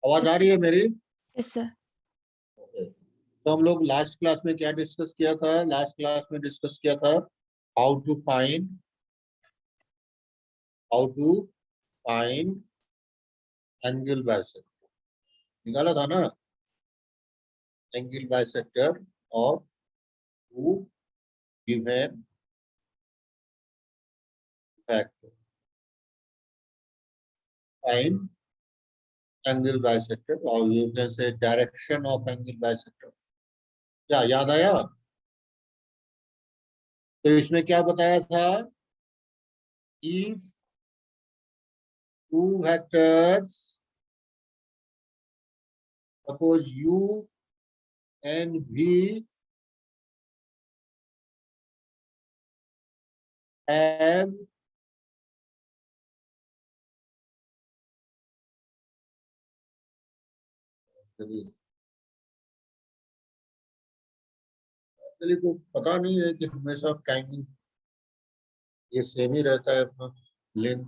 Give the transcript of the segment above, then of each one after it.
आवाज आ रही है मेरी? Yes sir. तो हम लोग लास्ट क्लास में क्या डिस्कस किया था? लास्ट क्लास में डिस्कस किया था how to find how to find angle bisector. निकाला था ना? Angle bisector of two given factor. Find angle bisector और you can say direction of angle bisector. क्या याद आया? तो इसमें क्या बताया था? If two vectors suppose u and v have चलिए, को पता नहीं है कि हमेशा टाइमिंग ये सेम ही रहता है अपना length.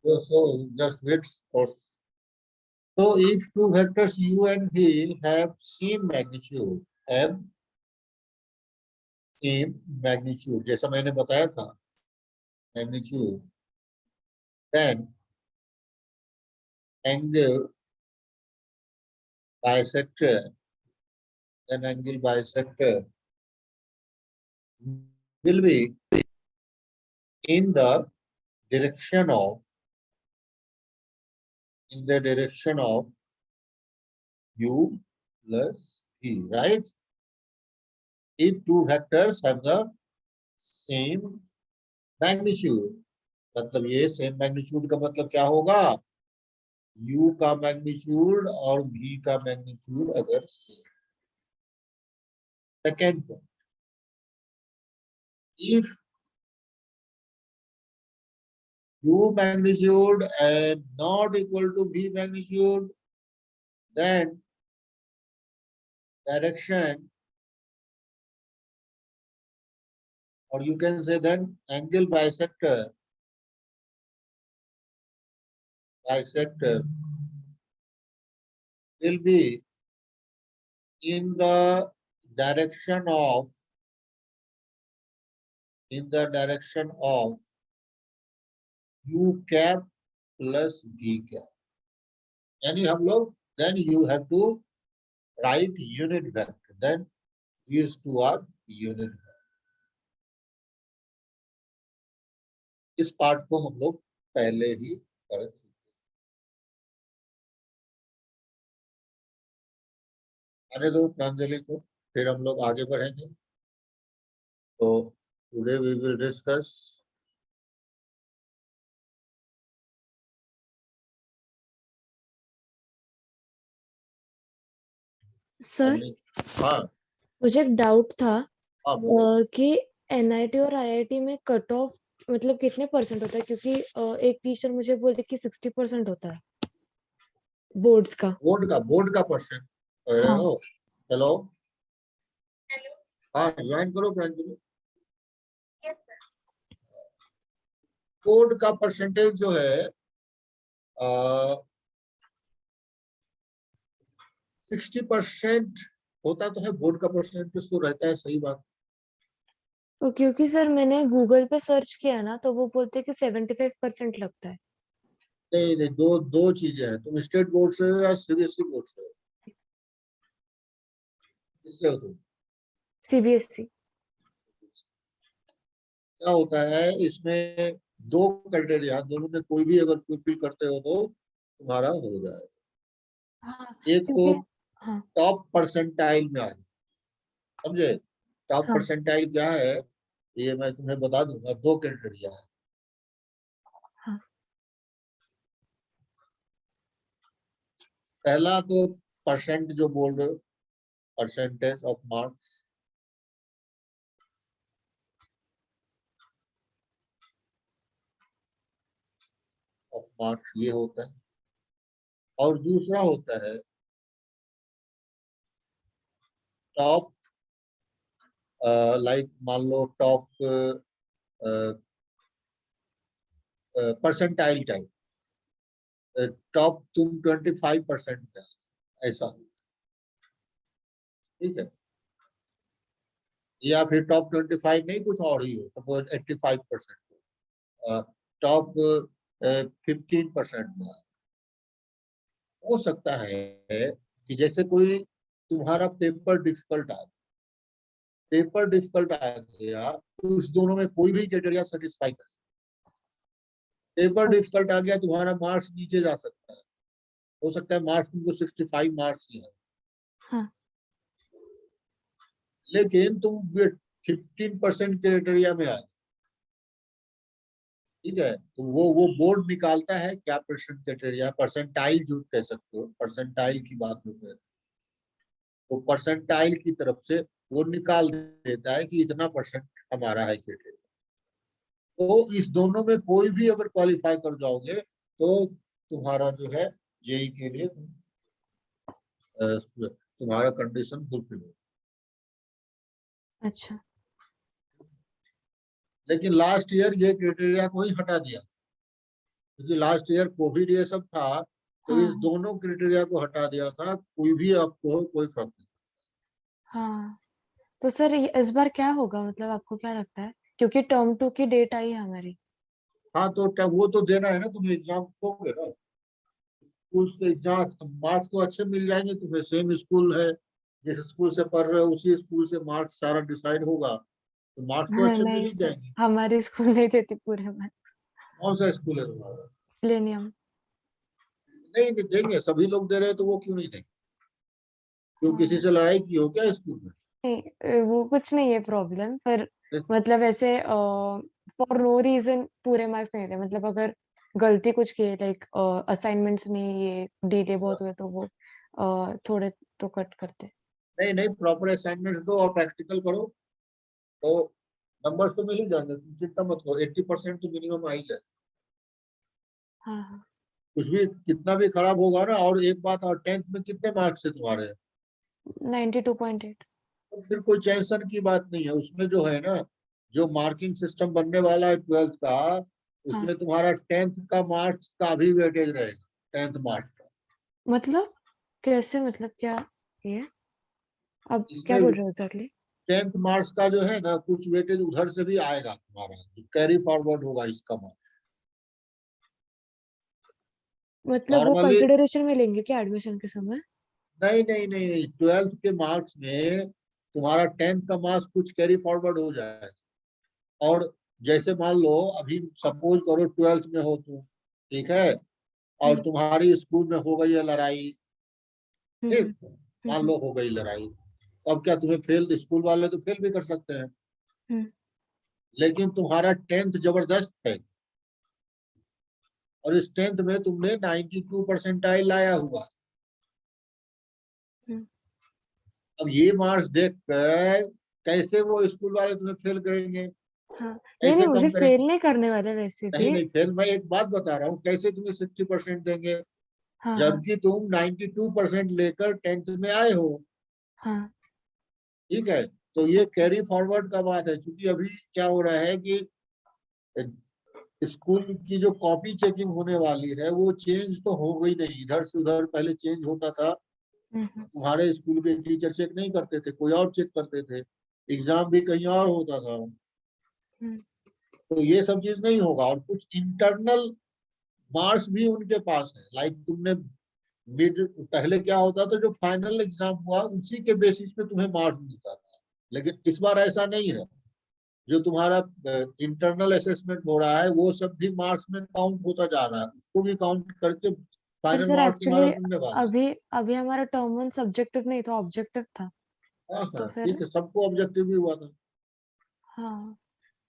So just wait for. So if two vectors u and v have same magnitude, जैसा मैंने बताया था magnitude, then angle bisector, will be in the direction of u plus v, right? If two vectors have the same magnitude, मतलब ये same magnitude का मतलब क्या होगा? u का मैग्नीट्यूड और v का मैग्नीट्यूड अगर same. Second point, if u magnitude and not equal to v magnitude, then direction, or you can say then angle bisector will be in the direction of u cap plus v cap. यानी हम लोग then you have to write unit vector, then these two are unit vector. इस part को हम लोग पहले ही कर चुके। आने दो प्रांजलि को, फिर हम लोग आगे बढ़ेंगे। तो today we will discuss sir हाँ मुझे एक डाउट था हाँ कि एनआईटी और आईआईटी में कट ऑफ मतलब कितने परसेंट होता है, क्योंकि एक टीचर मुझे बोले कि 60% होता है बोर्ड्स का। बोर्ड का परसेंट। हाँ। हेलो हाँ, ज्वाइन करो प्रांजलि। बोर्ड का परसेंटेज जो है 60% होता तो है। बोर्ड का परसेंटेज तो रहता है, सही बात। क्योंकि सर मैंने गूगल पे सर्च किया ना, तो वो बोलते हैं कि 75% लगता है। नहीं नहीं, दो चीजें हैं। तुम स्टेट बोर्ड से हो या सीबीएसई बोर्ड से हो? किससे हो तुम? सीबीएसई। क्या होता है इसमें, दो क्राइटेरिया, दोनों में कोई भी अगर फुलफिल करते हो तो तुम्हारा हो जाएगा। हाँ एक तो क्योंकि हाँ टॉप परसेंटाइल में आ जाए, समझे? टॉप हाँ परसेंटाइल क्या है ये मैं तुम्हें बता दूंगा। दो क्राइटेरिया है। हाँ पहला तो परसेंट जो बोल रहे हो, percentage of marks, of marks ये होता है। और दूसरा होता है टॉप, लाइक मान लो टॉप परसेंटाइल टाइप, टॉप तुम 25% का, ऐसा, ठीक है? या फिर टॉप 25 नहीं, कुछ और ही हो, सपोज 85%, टॉप 15% में हो सकता है कि जैसे कोई तुम्हारा पेपर डिफिकल्ट आ, पेपर डिफिकल्ट आ गया तो उस दोनों में कोई भी क्राइटेरिया सेटिस्फाई करे। पेपर अच्छा डिफिकल्ट आ गया, तुम्हारा मार्क्स नीचे जा सकता है, हो सकता है मार्क्स तुमको 65 मार्क्स ही है, हाँ लेकिन तुम 15% क्राइटेरिया में आ गए, ठीक है? तो वो बोर्ड निकालता है क्या परसेंट क्राइटेरिया, परसेंटाइल जो कह सकते हो, परसेंटाइल की बात में है। तो परसेंटाइल की तरफ से वो निकाल देता है कि इतना परसेंट हमारा है क्राइटेरिया। तो इस दोनों में कोई भी अगर क्वालिफाई कर जाओगे तो तुम्हारा जो है जेई के लिए तुम्हारा कंडीशन फुलफिल हो। अच्छा लेकिन लास्ट ईयर ये क्राइटेरिया को ही हटा दिया, क्योंकि लास्ट ईयर कोविड ये सब था, तो इस हाँ दोनों क्राइटेरिया को हटा दिया था। कोई भी आपको कोई फर्क नहीं। हाँ। तो सर इस बार क्या होगा, मतलब आपको क्या लगता है, क्योंकि टर्म 2 की डेट आई है हमारी। हाँ तो वो तो देना है ना, तुम्हें एग्जाम दोगे ना, स्कूल से एग्जाम, मार्क्स तो अच्छे मिल जाएंगे तुम्हें, सेम स्कूल है, जिस स्कूल से पढ़ रहे हो उसी स्कूल से मार्क्स सारा डिसाइड होगा, तो मार्क्स तो हाँ अच्छे मिल नहीं ही सर, जाएंगे। हमारी स्कूल नहीं देती पूरे मार्क्स। कौन सा स्कूल है तुम्हारा? मिलेनियम। नहीं नहीं देंगे, सभी लोग दे रहे हैं तो वो क्यों नहीं देंगे? क्यों, किसी हाँ से लड़ाई की हो क्या स्कूल में? नहीं, वो कुछ नहीं है प्रॉब्लम, पर मतलब ऐसे फॉर नो रीजन पूरे मार्क्स नहीं देते, मतलब अगर गलती कुछ की है, लाइक असाइनमेंट्स में ये डिले बहुत हुए तो वो थोड़े तो कट करते। नहीं नहीं, प्रॉपर असाइनमेंट दो और प्रैक्टिकल करो, तो नंबर्स तो मिल ही जाएंगे, तुम चिंता मत करो, 80% तो मिनिमम आ ही जाए। हाँ हाँ कुछ भी कितना भी खराब होगा ना, और एक बात और, 10th में कितने मार्क्स है तुम्हारे? 92.8। तो फिर कोई टेंशन की बात नहीं है उसमें, जो है ना, जो मार्किंग सिस्टम बनने वाला है 12th का, हाँ उसमें तुम्हारा 10th का मार्क्स का भी वेटेज रहेगा, 10th मार्क्स का। मतलब कैसे, मतलब क्या ये, अब क्या इसमें बोल रहे हो एग्जैक्टली। 10th मार्क्स का जो है ना, कुछ वेटेज उधर से भी आएगा तुम्हारा, जो कैरी फॉरवर्ड होगा इसका मार्क्स। मतलब वो नॉर्मली, कंसिडरेशन में लेंगे क्या एडमिशन के समय। नहीं नहीं नहीं नहीं, 12th के मार्क्स में तुम्हारा 10th का मार्क्स कुछ कैरी फॉरवर्ड हो जाए। और जैसे मान लो अभी सपोज करो 12th में हो तुम, ठीक है, और हम्म तुम्हारी स्कूल में हो गई है लड़ाई, हम्म ठीक, हम्म मान हम्म लो हो गई लड़ाई, अब क्या तुम्हें फेल, स्कूल वाले तो फेल भी कर सकते हैं। हम्म लेकिन तुम्हारा 10th जबरदस्त है, और इस 10th में तुमने 92 परसेंटाइल लाया हुआ, हम्म। अब ये मार्क्स देखकर कैसे वो स्कूल वाले तुम्हें फेल करेंगे? हाँ नहीं नहीं, ऐसे मुझे कम फेल करेंगे? नहीं करने वाले वैसे नहीं भी। नहीं फेल, मैं एक बात बता रहा हूँ, कैसे तुम्हें 60% देंगे हाँ हाँ जबकि तुम 92% लेकर 10th में आए हो, हाँ ठीक है? तो ये कैरी फॉरवर्ड का बात है, क्योंकि अभी क्या हो रहा है कि स्कूल की जो कॉपी चेकिंग होने वाली है वो चेंज तो हो गई नहीं, इधर से उधर पहले चेंज होता था, हम्म तुम्हारे स्कूल के टीचर चेक नहीं करते थे, कोई और चेक करते थे, एग्जाम भी कहीं और होता था। हम्म तो ये सब चीज नहीं होगा, और कुछ इंटरनल मार्क्स भी उनके पास है, लाइक तुमने मिड, पहले क्या होता था, जो फाइनल एग्जाम हुआ उसी के बेसिस पे तुम्हें मार्क्स मिलता था, लेकिन इस बार ऐसा नहीं है। जो तुम्हारा इंटरनल असेसमेंट हो रहा है वो सब भी मार्क्स में काउंट होता जा रहा है, उसको भी काउंट करके पर फाइनल सर मार्क्स तुम्हारा एक्चुअली मिलने वाला है। अभी अभी हमारा टर्म 1 सब्जेक्टिव नहीं था, ऑब्जेक्टिव था। हाँ तो हाँ फिर ठीक है, सबको ऑब्जेक्टिव भी हुआ था। हाँ,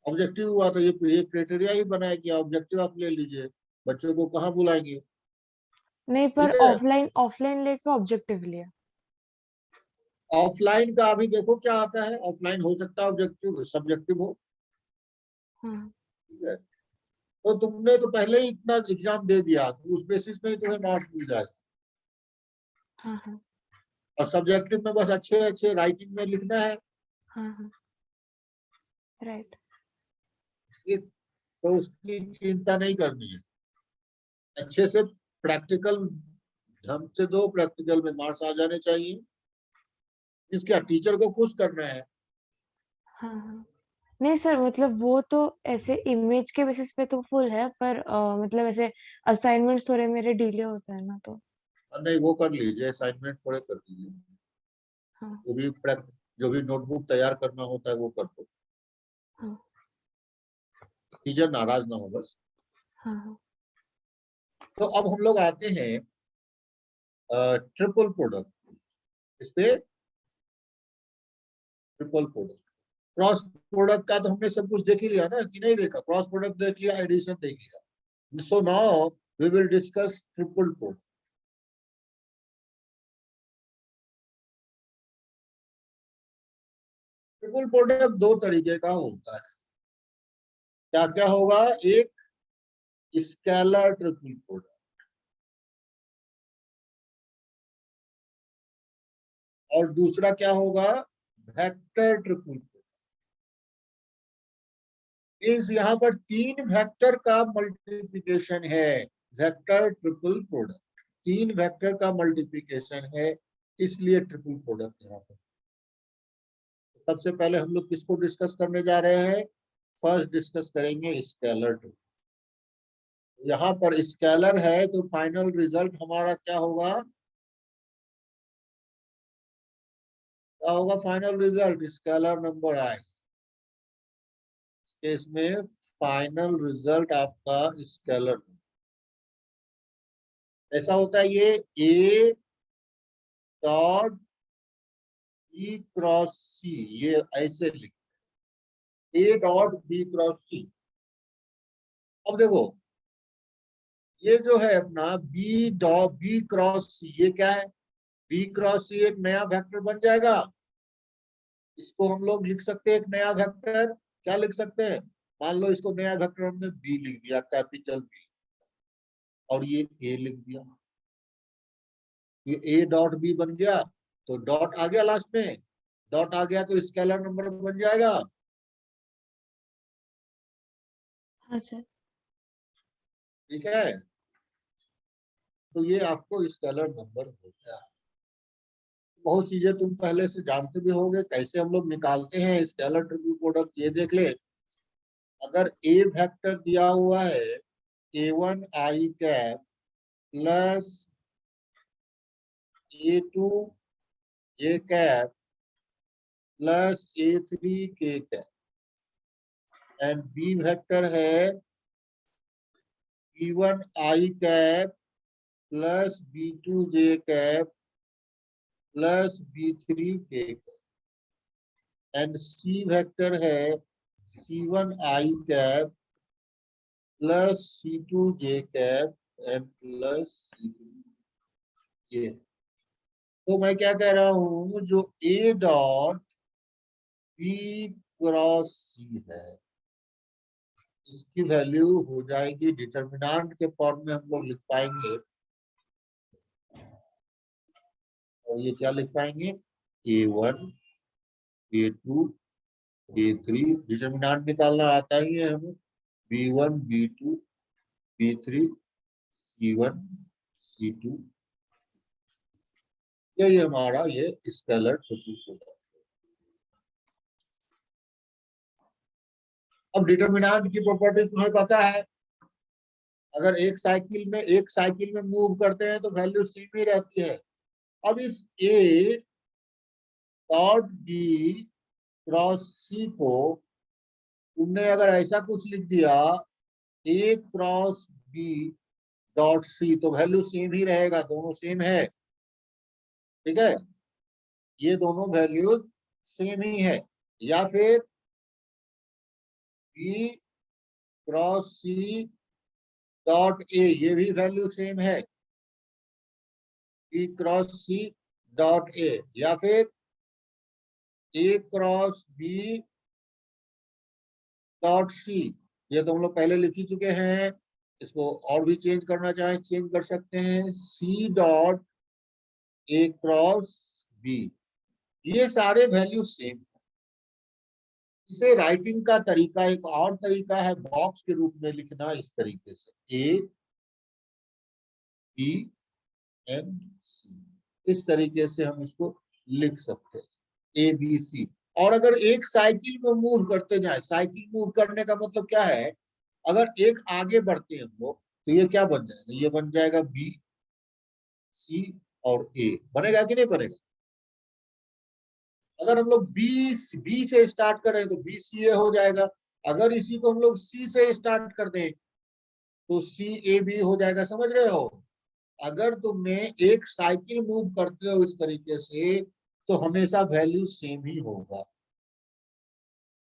ऑब्जेक्टिव हुआ था, ये क्राइटेरिया ही बनाया कि ऑब्जेक्टिव आप ले लीजिए, बच्चों को कहाँ बुलाएंगे। नहीं पर ठीक है, ऑफलाइन ऑफलाइन लेके ऑब्जेक्टिव लिया। ऑफलाइन का अभी देखो क्या आता है, ऑफलाइन हो सकता है ऑब्जेक्टिव सब्जेक्टिव हो। हाँ, ठीक है, तो तुमने तो पहले ही इतना एग्जाम दे दिया, तो उस बेसिस में ही तुम्हें मार्क्स मिल जाएगा। हाँ, हाँ, और सब्जेक्टिव में बस अच्छे अच्छे राइटिंग में लिखना है। हाँ, हाँ, राइट। ठीक, तो उसकी चिंता नहीं करनी है। अच्छे से प्रैक्टिकल ढंग से दो, प्रैक्टिकल में मार्क्स आ जाने चाहिए। इसका टीचर को खुश करना है। हाँ, हाँ। नहीं सर, मतलब वो तो ऐसे इमेज के बेसिस पे तो फुल है, पर मतलब ऐसे असाइनमेंट्स थोड़े मेरे डिले होते हैं ना, तो और नहीं वो कर लीजिए, असाइनमेंट थोड़े कर दीजिए। हाँ, जो भी नोटबुक तैयार करना होता है वो कर दो। हाँ, टीचर नाराज ना हो बस। हाँ, हाँ, तो अब हम लोग आते हैं ट्रिपल प्रोडक्ट। इस पे ट्रिपल प्रोडक्ट, क्रॉस प्रोडक्ट का तो हमने सब कुछ देख ही लिया ना, कि नहीं देखा? क्रॉस प्रोडक्ट देख लिया, एडिशन देख लिया। So now we will discuss triple product. Triple product दो तरीके का होता है। क्या क्या होगा? एक स्केलर ट्रिपल प्रोडक्ट, और दूसरा क्या होगा? Vector triple product. इस यहाँ पर तीन वेक्टर का मल्टीप्लिकेशन है। वेक्टर ट्रिपल प्रोडक्ट, तीन वेक्टर का मल्टीप्लिकेशन है, इसलिए ट्रिपल प्रोडक्ट यहाँ पर। सबसे पहले हम लोग किसको डिस्कस करने जा रहे हैं? फर्स्ट डिस्कस करेंगे स्केलर ट्रिपल। यहाँ पर स्केलर है तो फाइनल रिजल्ट हमारा क्या होगा? क्या होगा फाइनल रिजल्ट? स्केलर नंबर आए, इसमें फाइनल रिजल्ट आपका स्केलर ऐसा होता है। ये ए डॉट बी क्रॉस सी, ये ऐसे लिख, ए डॉट बी क्रॉस सी। अब देखो, ये जो है अपना बी डॉट बी क्रॉस सी, ये क्या है? बी क्रॉस सी एक नया वेक्टर बन जाएगा। इसको हम लोग लिख सकते हैं एक नया वेक्टर। क्या लिख सकते हैं? मान लो इसको नया वेक्टर हमने बी लिख दिया, कैपिटल बी, और ये ए लिख दिया। ये ए डॉट बी बन गया, तो डॉट आ गया लास्ट में। डॉट आ गया तो स्केलर नंबर बन जाएगा। हाँ सर। ठीक है, तो ये आपको स्केलर नंबर हो गया। बहुत चीजें तुम पहले से जानते भी होंगे, कैसे हम लोग निकालते हैं स्केलर ट्रिपल प्रोडक्ट, ये देख ले। अगर ए वेक्टर दिया हुआ है A1 आई कैप प्लस A2 जे कैप प्लस A3 के कैप, एंड बी वेक्टर है B1 आई कैप प्लस B2 जे कैप प्लस B3 के कैप, एंड सी वेक्टर है C1 I cap plus C2 J cap and plus C3। ये तो मैं क्या कह रहा हूं, जो ए डॉट बी क्रॉस सी है, इसकी वैल्यू हो जाएगी डिटर्मिनेंट के फॉर्म में हम लोग लिख पाएंगे। और ये क्या लिख पाएंगे? A1 A2 A3, डिटर्मिनेंट निकालना आता ही है हमें। B1 B2 B3 C1 C2, यही हमारा ये स्केलर ट्रिपल प्रोडक्ट। अब डिटर्मिनेंट की प्रॉपर्टीज तुम्हें पता है। अगर एक साइकिल में मूव करते हैं तो वैल्यू सेम ही रहती है। अब इस ए डॉट बी क्रॉस सी को तुमने अगर ऐसा कुछ लिख दिया, ए क्रॉस बी डॉट सी, तो वैल्यू सेम ही रहेगा, दोनों सेम है, ठीक है, ये दोनों वैल्यू सेम ही है। या फिर B cross C dot A, ये भी वैल्यू सेम है, B cross C dot A. या फिर A cross B dot C, ये तो हम लोग पहले लिख ही चुके हैं, इसको और भी चेंज करना चाहें चेंज कर सकते हैं, C dot A cross B, ये सारे वैल्यू सेम। इसे राइटिंग का तरीका एक और तरीका है, बॉक्स के रूप में लिखना, इस तरीके से ए बी एंड सी, इस तरीके से हम इसको लिख सकते हैं, ए बी सी। और अगर एक साइकिल में मूव करते जाए, साइकिल मूव करने का मतलब क्या है, अगर एक आगे बढ़ते हैं हम लोग, तो ये क्या बन जाएगा, ये बन जाएगा बी सी और ए, बनेगा कि नहीं बनेगा। अगर हम लोग बी से स्टार्ट करें तो बी सी ए हो जाएगा, अगर इसी को हम लोग सी से स्टार्ट कर दें तो सी ए बी हो जाएगा, समझ रहे हो। अगर तुमने एक साइकिल मूव करते हो इस तरीके से, तो हमेशा वैल्यू सेम ही होगा,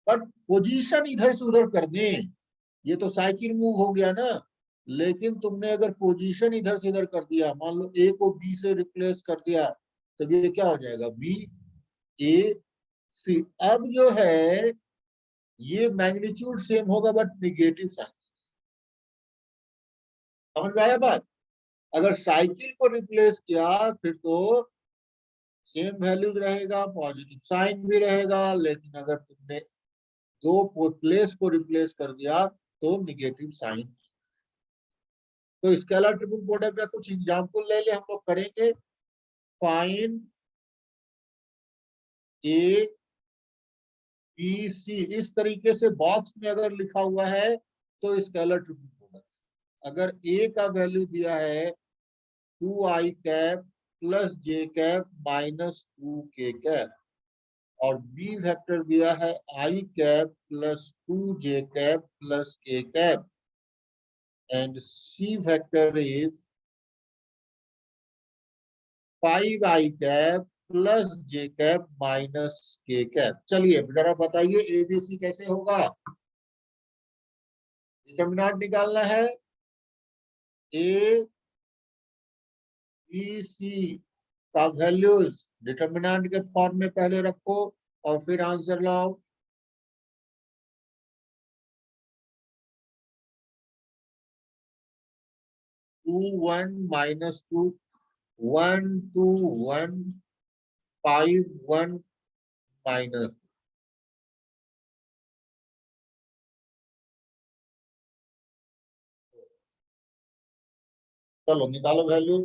पर पोजीशन इधर से उधर कर दें, ये तो साइकिल मूव हो गया ना, लेकिन तुमने अगर पोजीशन इधर से इधर कर दिया, मान लो ए को बी से रिप्लेस कर दिया, तो ये क्या हो जाएगा, बी ए सी। अब जो है ये मैग्नीट्यूड सेम होगा बट निगेटिव साइन, समझ में आया बात। अगर साइकिल को रिप्लेस किया फिर तो सेम वैल्यूज रहेगा, पॉजिटिव साइन भी रहेगा, लेकिन अगर तुमने दो प्लेस को रिप्लेस कर दिया तो निगेटिव साइन। तो स्केलर ट्रिपल प्रोडक्ट का कुछ एग्जांपल ले ले, हम लोग करेंगे। फाइन ए बी सी, इस तरीके से बॉक्स में अगर लिखा हुआ है तो स्केलर ट्रिपल प्रोडक्ट। अगर ए का वैल्यू दिया है 2i cap plus J cap minus 2k cap, और बी वेक्टर दिया है I cap plus 2j cap plus k cap, and C vector is 5i cap plus J cap minus k cap. चलिए जरा बताइए ABC कैसे होगा, determinant निकालना है। ए बी सी का वैल्यूज डिटर्मिनेंट के फॉर्म में पहले रखो और फिर आंसर लाओ। 2 1 - 2, 1 2 1 5 1 माइनस। चलो निकालो वैल्यू।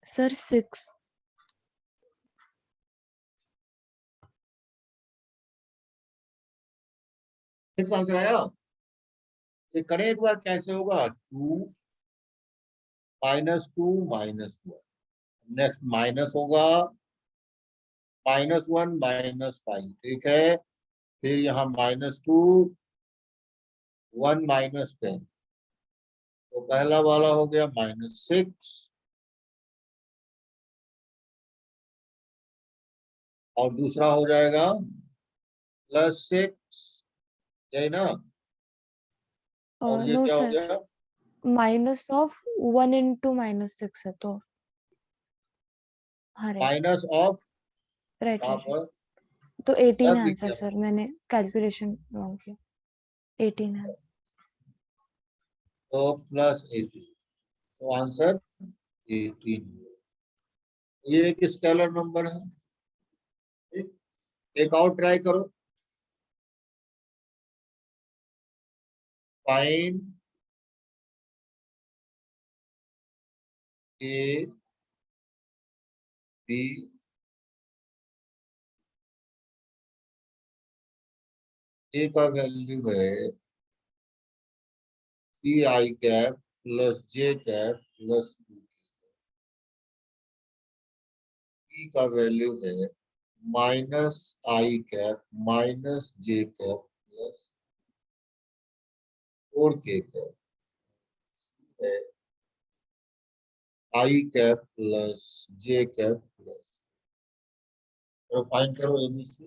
सर 6 6 आंसर आया। ये करें एक बार, कैसे होगा? 2 -2 -1, नेक्स्ट माइनस होगा -1 -5, ठीक है। फिर यहाँ -2 1 -10, तो पहला वाला हो गया -6 और दूसरा हो जाएगा +6, यही ना? और ये नो क्या हो सर, गया? माइनस ऑफ 1 into -6 है तो हाँ राइट माइनस ऑफ, राइट यहाँ राइट राइट। पर तो 18 सब है लिख आंसर दिया सर, मैंने कैलकुलेशन रॉन्ग किया। 18 है। तो +18, तो आंसर 18। ये एक स्केलर नंबर है। ठीक? एक और ट्राई करो। फाइन ए बी, ए का वैल्यू है CI cap +J cap +2, B का वैल्यू है -I cap -J cap +4K cap है, I कैप +J कैप तो फाइंड करो एबीसी।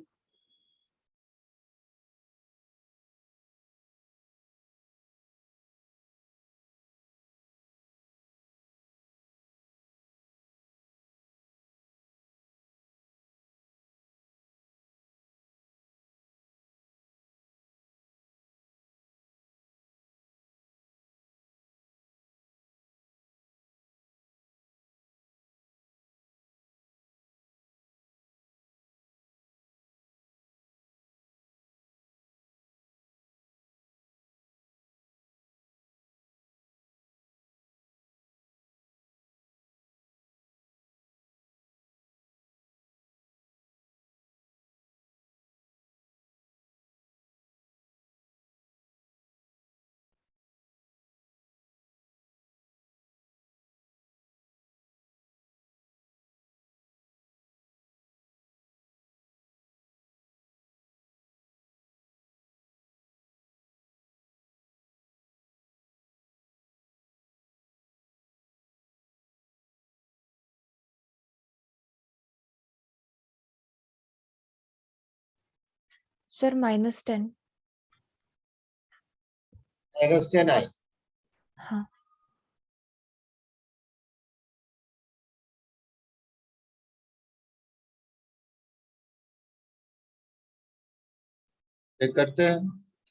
सर -10। -10 आई। हाँ चेक करते हैं।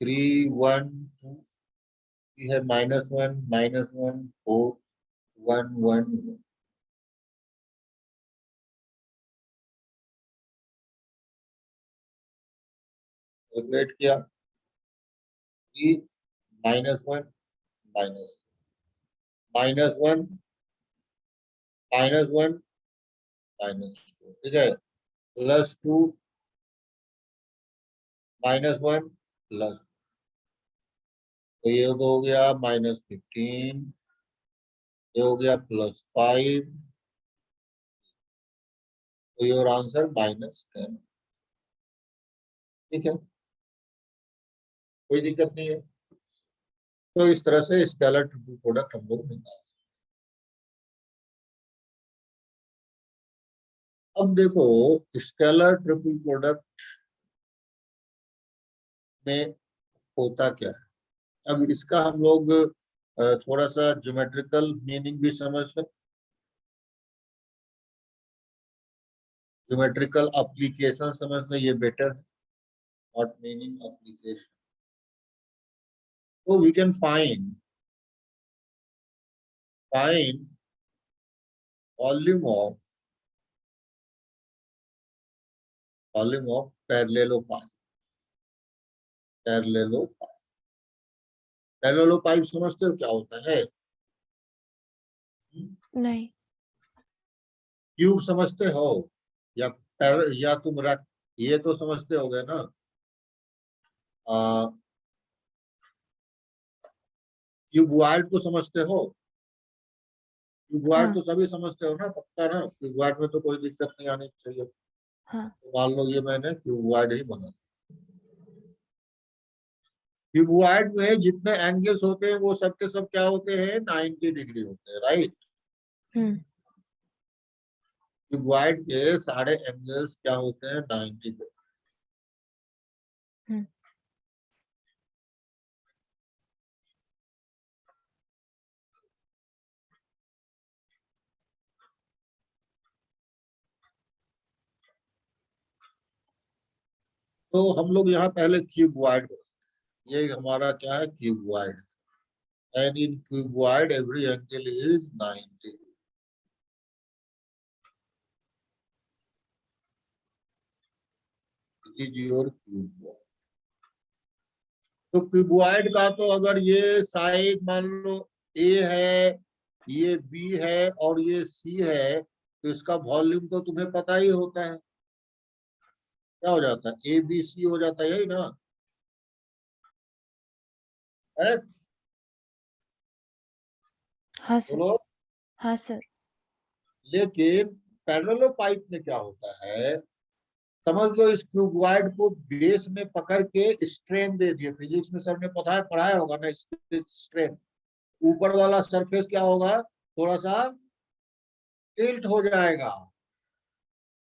3 1 2 है, -1 -1 4 1 1। कैलकुलेट किया, 3 -1 -1 -1 -2, ठीक है। +2 -1 प्लस, तो ये तो हो गया -15, ये हो गया +5, तो योर आंसर -10। ठीक है, कोई दिक्कत नहीं है। तो इस तरह से स्केलर ट्रिपल प्रोडक्ट हम लोग निकाल। अब देखो, स्केलर ट्रिपल प्रोडक्ट में होता क्या है। अब इसका हम लोग थोड़ा सा ज्योमेट्रिकल मीनिंग भी समझ लें, ज्योमेट्रिकल एप्लीकेशन समझ लें, ये बेटर है। Not meaning application. तो we can find volume of parallelepiped. Parallelepiped समझते हो क्या होता है? नहीं क्यूब समझते हो या या तुम रख, ये तो समझते होगे ना। क्यूबॉइड को समझते हो? क्यूबॉइड हाँ, तो सभी समझते हो ना, पक्का ना? क्यूबॉइड में तो कोई दिक्कत नहीं आनी चाहिए। हाँ, तो मान लो ये मैंने क्यूबॉइड ही बना। क्यूबॉइड में जितने एंगल्स होते हैं वो सब के सब क्या होते हैं, 90 डिग्री होते हैं, राइट? हम्म, क्यूबॉइड के सारे एंगल्स क्या होते हैं, 90 डिग्री। हम्म, तो हम लोग यहाँ पहले क्यूबॉइड, ये हमारा क्या है, cuboid. And in cuboid every angle is 90। It is your cuboid. तो क्यूबॉइड का तो अगर ये साइड मान लो ए है, ये बी है और ये सी है, तो इसका वॉल्यूम तो तुम्हें पता ही होता है। क्या हो जाता है, ए बी सी हो जाता है, यही ना? है? हाँ सर, बोलो। हाँ सर, लेकिन पैरेलल पाइप में क्या होता है, समझ लो इस क्यूबॉइड को बेस में पकड़ के स्ट्रेन दे दिए। फिजिक्स में सर ने पढ़ाया पढ़ाया होगा ना, स्ट्रेन। ऊपर वाला सरफेस क्या होगा, थोड़ा सा टिल्ट हो जाएगा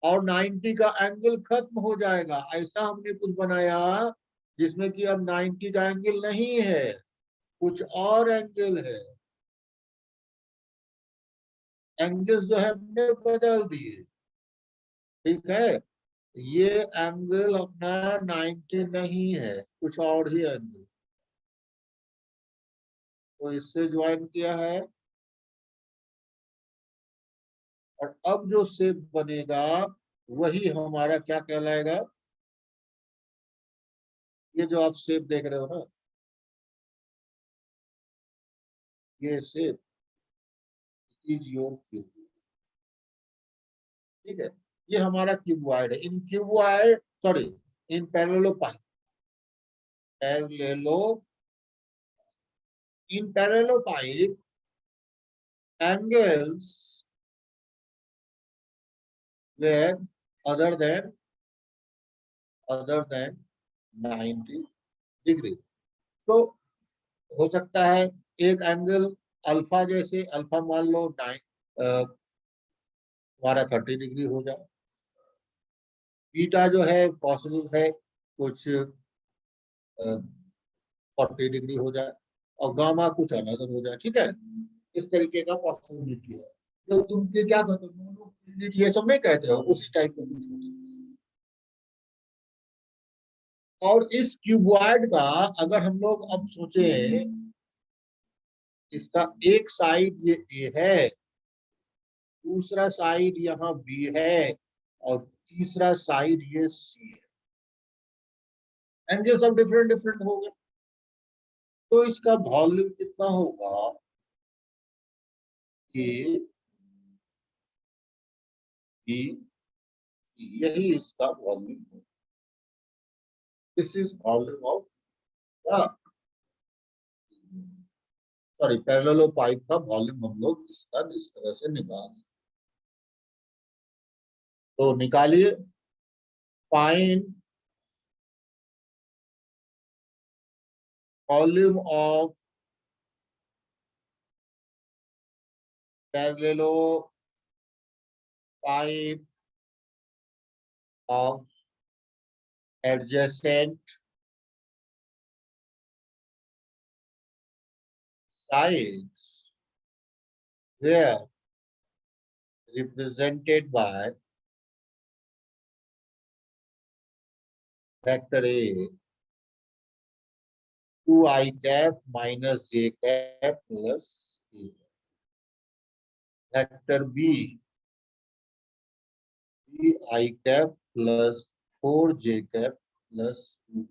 और 90 का एंगल खत्म हो जाएगा। ऐसा हमने कुछ बनाया जिसमें कि अब 90 का एंगल नहीं है, कुछ और एंगल है। एंगल जो है हमने बदल दिए, ठीक है? ये एंगल अपना 90 नहीं है, कुछ और ही एंगल। तो इससे ज्वाइन किया है, और अब जो शेप बनेगा वही हमारा क्या कहलाएगा, ये जो आप शेप देख रहे हो ना, ये शेप इज योर क्यूब। ठीक है? ये हमारा क्यूबॉइड है। In cuboid, sorry, in parallelepiped, parallelo in parallelepiped angles were other than other than 90 degree. तो हो सकता है एक एंगल अल्फा, जैसे अल्फा मान लो हमारा 30 डिग्री हो जाए। बीटा जो है पॉसिबल है कुछ 40 डिग्री हो जाए, और गामा कुछ अनदर हो जाए। ठीक है? इस तरीके का पॉसिबिलिटी है। तो तुम क्या कहते हो, ये सब नहीं कहते हो, उसी टाइप का कुछ होता है। और इस क्यूबॉइड का अगर हम लोग अब सोचे, इसका एक साइड ये ए है, दूसरा साइड यहाँ बी है, और तीसरा साइड ये सी है। एंगल सब डिफरेंट डिफरेंट हो गए, तो इसका वॉल्यूम कितना होगा, ए बी सी, यही इसका वॉल्यूम होगा। This is volume of, sorry, parallelepiped का वॉल्यूम हम लोग इसका इस तरह से निकाल, तो निकालिए। Find volume of parallelepiped of adjacent sides were represented by vector A 2 I cap minus j cap plus A. Vector B 3 I cap plus 4 j cap plus 2.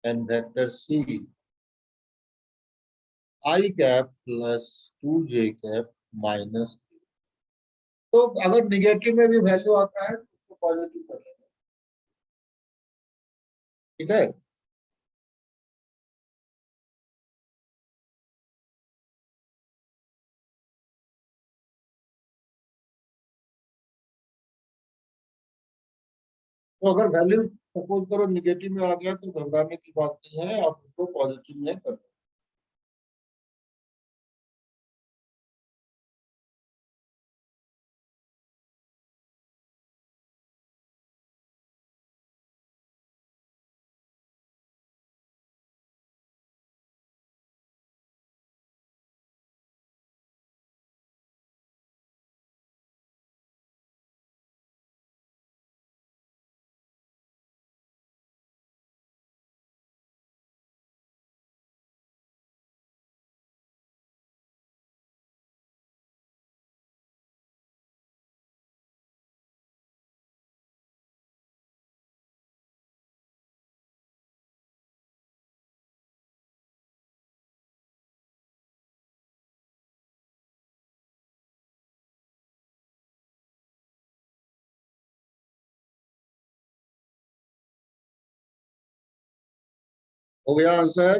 And vector C I cap plus 2 j cap minus 3. तो अगर negative में भी value आता है तो उसको positive कर लेंगे, ठीक है। तो अगर वैल्यू सपोज करो निगेटिव में आ गया तो घबराने की बात नहीं है, आप उसको पॉजिटिव में कर। हो गया आंसर।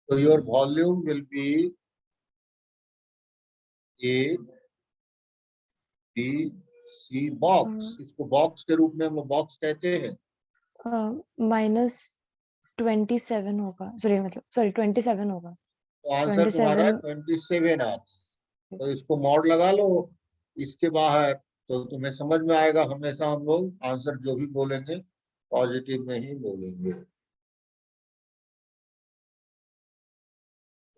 तो your volume will be A B C box, इसको बॉक्स के रूप में हम लोग बॉक्स कहते हैं। -27 होगा, सॉरी मतलब सॉरी 27 होगा। तो आंसर तुम्हारा 27 27 आता है। तो इसको मॉड लगा लो इसके बाहर, तो तुम्हें समझ में आएगा। हमेशा हम लोग आंसर जो भी बोलेंगे पॉजिटिव में ही बोलेंगे।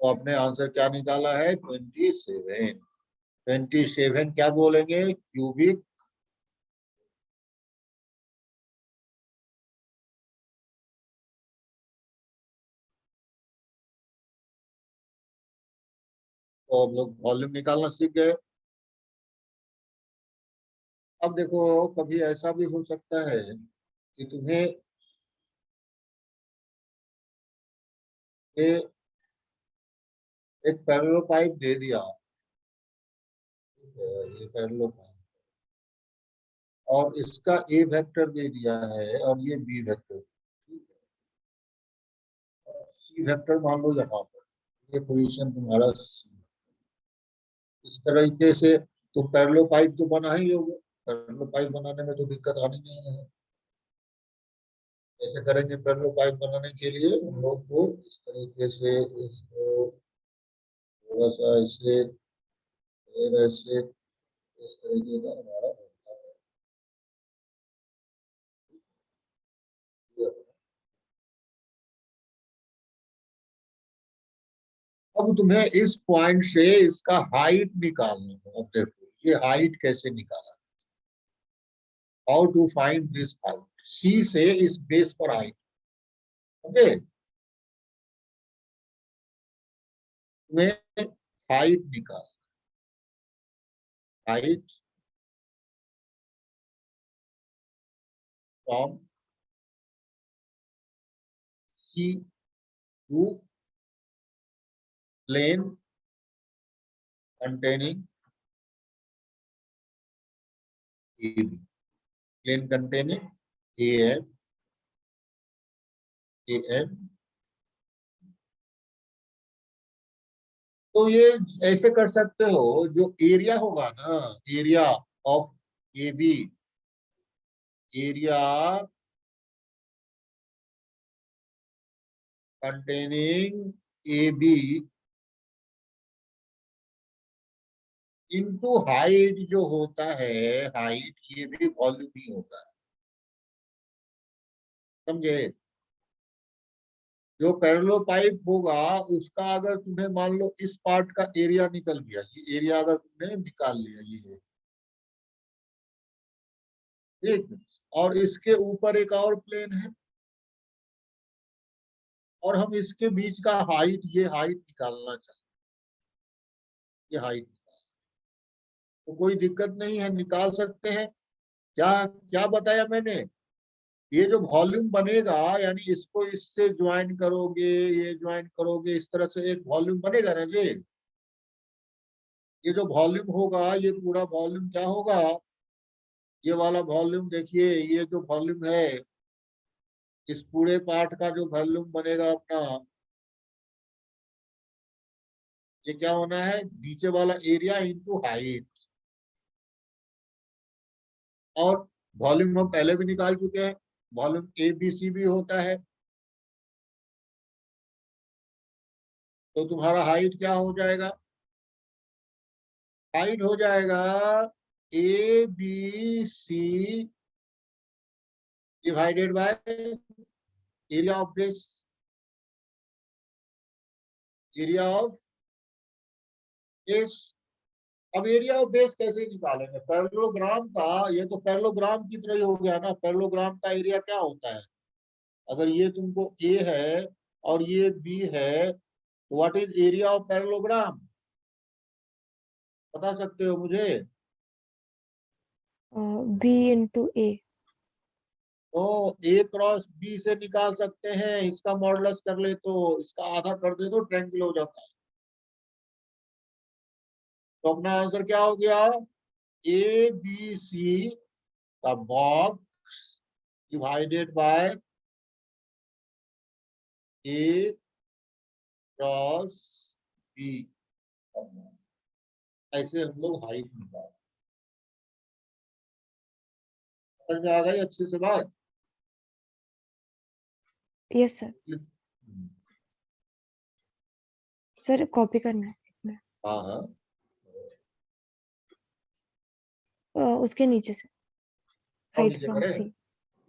तो आपने आंसर क्या निकाला है? 27। 27 क्या बोलेंगे? क्यूबिक तो हम लोग वॉल्यूम निकालना सीख गए। अब देखो, कभी ऐसा भी हो सकता है कि तुम्हें ये एक पैरेलल पाइप दे दिया, ये पैरेलल पाइप, और इसका ए वेक्टर दे दिया है और ये बी वेक्टर, सी वेक्टर मान लो यहाँ पर, ये पोजीशन तुम्हारा सी। इस तरीके से तो पैरेलल पाइप तो बना ही होगा। पैरेलल पाइप बनाने में तो दिक्कत आनी नहीं है। कैसे करेंगे पैरेलल पाइप बनाने के लिए? हम लोग को इस तरीके से इसको थोड़ा सा ऐसे, फिर ऐसे, इस तरीके का हमारा होता है। अब तुम्हें इस पॉइंट से इसका हाइट निकालना है। अब देखो ये हाइट कैसे निकाला, how to find this height. C से इस बेस पर हाइट, ओके। तुम्हें हाइट निकाल, height from C to plane containing A B, plane containing A N. तो ये ऐसे कर सकते हो, जो एरिया होगा ना, area of A B, area containing A B into height जो होता है, हाइट ये भी वॉल्यूम ही होता है, समझे। जो पैरेलल पाइप होगा उसका अगर तुम्हें मान लो इस पार्ट का एरिया निकल गया, ये एरिया अगर तुमने निकाल लिया, ये है ठीक, और इसके ऊपर एक और प्लेन है, और हम इसके बीच का हाइट, ये हाइट निकालना चाहते हैं, ये हाइट, तो कोई दिक्कत नहीं है, निकाल सकते हैं। क्या क्या बताया मैंने? ये जो वॉल्यूम बनेगा, यानी इसको इससे ज्वाइन करोगे, ये ज्वाइन करोगे, इस तरह से एक वॉल्यूम बनेगा ना जी। ये जो वॉल्यूम होगा, ये पूरा वॉल्यूम क्या होगा, ये वाला वॉल्यूम देखिए, ये जो वॉल्यूम है, इस पूरे पार्ट का जो वॉल्यूम बनेगा अपना, ये क्या होना है, नीचे वाला एरिया इंटू हाइट। और वॉल्यूम हम पहले भी निकाल चुके हैं, वॉल्यूम ए बी सी भी होता है। तो तुम्हारा हाइट क्या हो जाएगा, हाइट हो जाएगा A B C divided by area of this, area of base. अब एरिया ऑफ बेस कैसे निकालेंगे, पैरेललोग्राम का, ये तो पैरेललोग्राम की तरह ही हो गया ना। पैरेललोग्राम का एरिया क्या होता है, अगर ये तुमको ए है और ये बी है, तो what is area of parallelogram, बता सकते हो मुझे। बी इंटू ए। तो ए क्रॉस बी से निकाल सकते हैं, इसका मॉडुलस कर ले तो इसका आधा कर दे तो ट्रायंगल हो जाता है। तो अपना आंसर क्या हो गया, ए बी सी का box divided by A cross B, ऐसे हम लोग हाइट निकाल। समझ में आ गई अच्छे से बात। Yes sir. सर कॉपी करना है। हाँ हाँ, उसके नीचे से, और हाइट नीचे फ्रॉम करें, सी।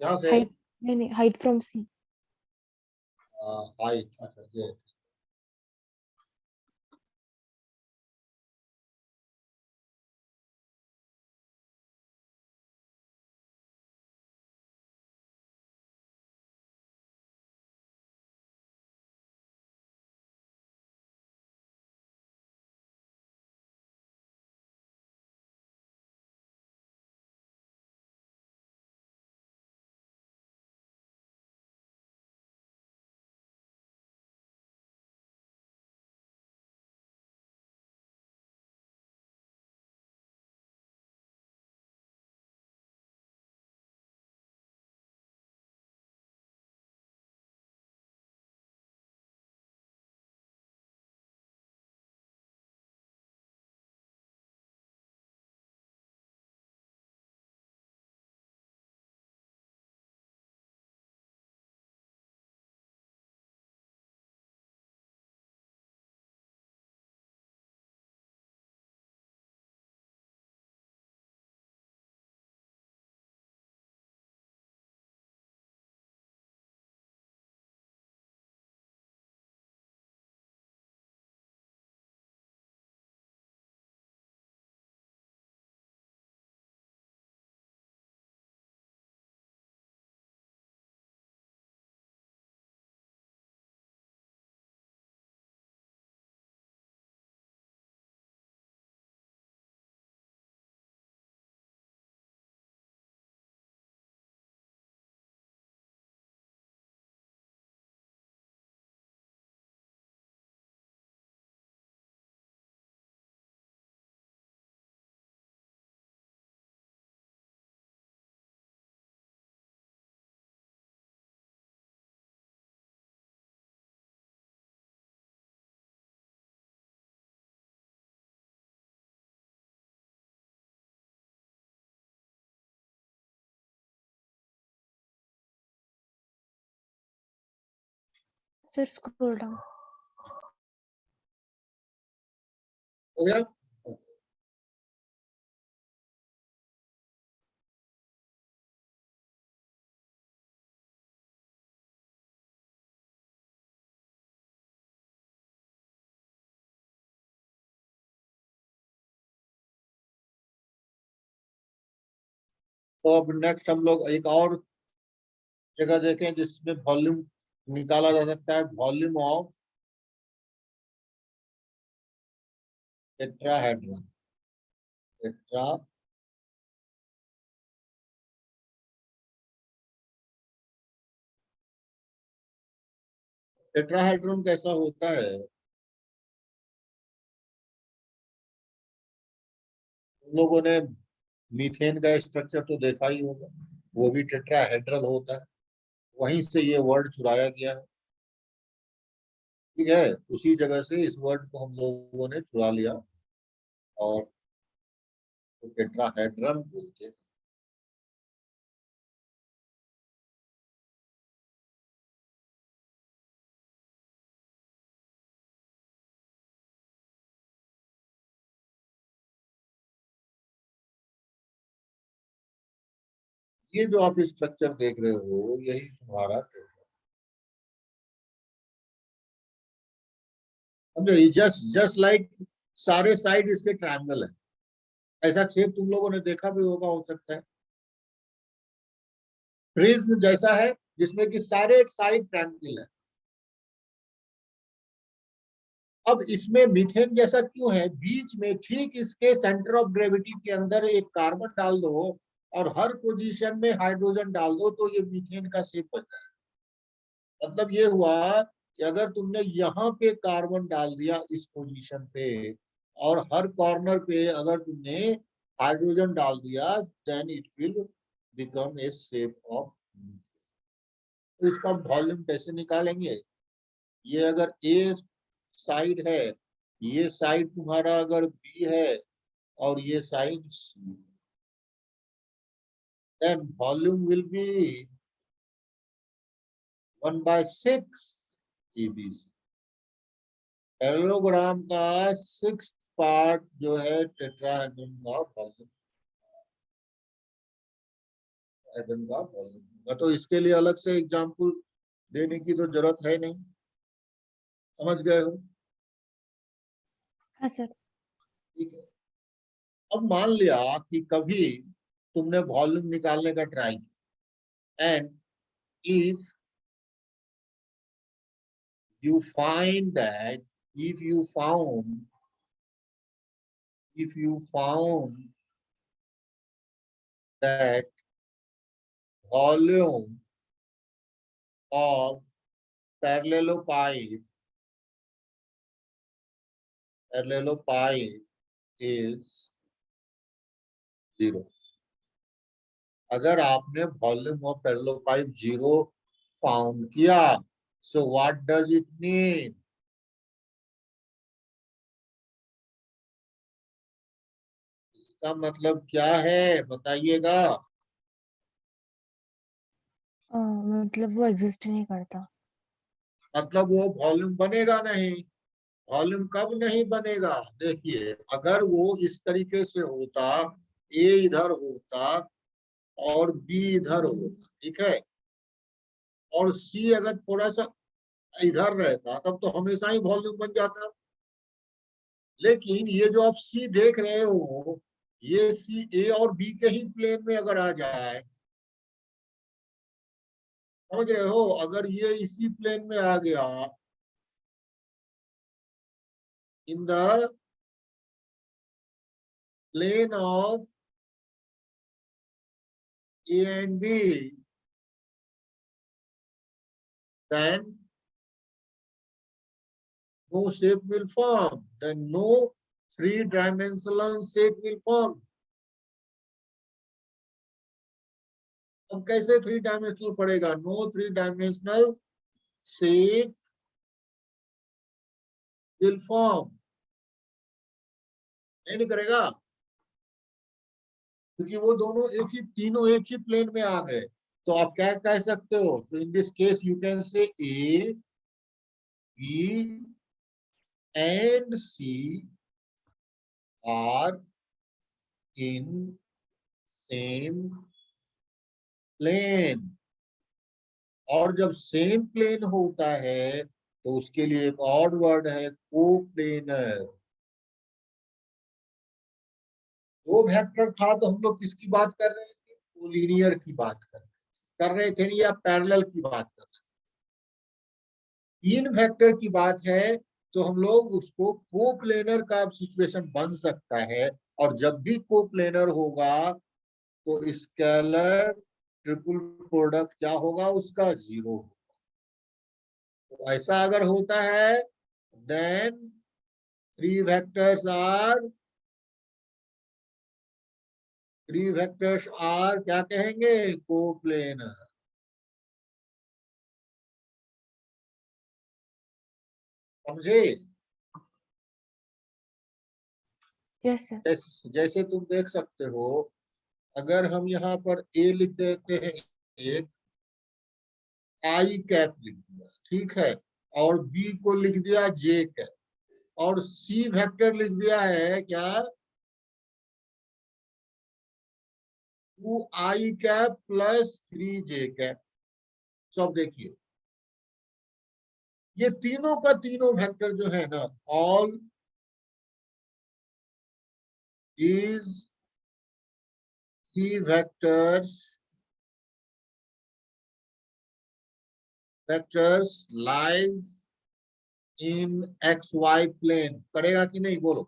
यहाँ से हाइट, नहीं नहीं, हाइट फ्रॉम सी। हाइट, अच्छा ये। Sir scroll down. हो गया। तो अब नेक्स्ट हम लोग एक और जगह देखें जिसमें वॉल्यूम निकाला जा सकता है, volume of tetrahedron. Tetra tetrahedron कैसा होता है, तुम लोगों ने मीथेन का स्ट्रक्चर तो देखा ही होगा, वो भी टेट्राहेड्रल होता है, वहीं से ये वर्ड चुराया गया है। ठीक है, उसी जगह से इस वर्ड को हम लोगों ने चुरा लिया और तो टेट्राहेड्रल बोलते हैं। ये जो आप स्ट्रक्चर देख रहे हो यही तुम्हारा समझे, जस्ट जस्ट लाइक सारे साइड इसके ट्रायंगल है। ऐसा शेप तुम लोगों ने देखा भी होगा, हो सकता है प्रिज्म जैसा है जिसमें कि सारे साइड ट्रायंगल है। अब इसमें मीथेन जैसा क्यों है, बीच में ठीक इसके सेंटर ऑफ ग्रेविटी के अंदर एक कार्बन डाल दो और हर पोजीशन में हाइड्रोजन डाल दो तो ये मीथेन का शेप बन जाए। मतलब ये हुआ कि अगर तुमने यहाँ पे कार्बन डाल दिया इस पोजीशन पे और हर कॉर्नर पे अगर तुमने हाइड्रोजन डाल दिया, then it will become a shape of. तो इसका वॉल्यूम कैसे निकालेंगे, ये अगर ए साइड है, ये साइड तुम्हारा अगर बी है और ये side C, then volume will be 1/6 EBC। Parallelogram का 6th पार्ट जो है टेट्राहेड्रन का वॉल्यूम, हेड्रन का वॉल्यूम। तो इसके लिए अलग से एग्जाम्पल देने की तो जरूरत है नहीं, समझ गए हो। हाँ सर। ठीक है, अब मान लिया कि कभी तुमने वॉल्यूम निकालने का ट्राई किया and if you find that if you found that volume of parallelopipe is 0, अगर आपने वॉल्यूम ऑफ पैरेललोपाइप 0 फाउंड किया, so what does it mean, इसका मतलब क्या है बताइएगा। मतलब वो एग्जिस्ट नहीं करता। मतलब वो वॉल्यूम बनेगा नहीं। वॉल्यूम कब नहीं बनेगा, देखिए अगर वो इस तरीके से होता, ए इधर होता और बी इधर होता, ठीक है, और सी अगर थोड़ा सा इधर रहता तब तो हमेशा ही वॉल्यूम बन जाता। लेकिन ये जो आप सी देख रहे हो, ये सी ए और बी के ही प्लेन में अगर आ जाए, समझ रहे हो, अगर ये इसी प्लेन में आ गया, in the plane of A and B, then no shape will form, then no three-dimensional shape will form. अब कैसे थ्री डायमेंशनल पड़ेगा, no three dimensional shape will form, नहीं करेगा क्योंकि वो दोनों एक ही, तीनों एक ही प्लेन में आ गए। तो आप क्या कह सकते हो, so in this case you can say A B and C are in same plane. और जब सेम प्लेन होता है तो उसके लिए एक और वर्ड है कोप्लेनर। दो वेक्टर था तो हम लोग किसकी बात कर रहे थे, कोलिनियर की बात कर रहे थे या पैरेलल की बात कर रहे थे। तीन वेक्टर की बात है तो हम लोग उसको कोप्लेनर का सिचुएशन बन सकता है, और जब भी कोप्लेनर होगा तो स्केलर ट्रिपल प्रोडक्ट क्या होगा, उसका 0। तो ऐसा अगर होता है then three vectors are 3 vectors are क्या कहेंगे, कोप्लेनर। समझे? Yes sir. जैसे तुम देख सकते हो, अगर हम यहाँ पर ए लिख देते हैं, एक आई कैप लिख दिया, ठीक है, और बी को लिख दिया जे कैप, और सी वेक्टर लिख दिया है क्या, 2i cap plus 3j cap. सब देखिए, ये तीनों का तीनों वेक्टर जो है ना, all these 3 vectors lies in xy plane. करेगा कि नहीं बोलो,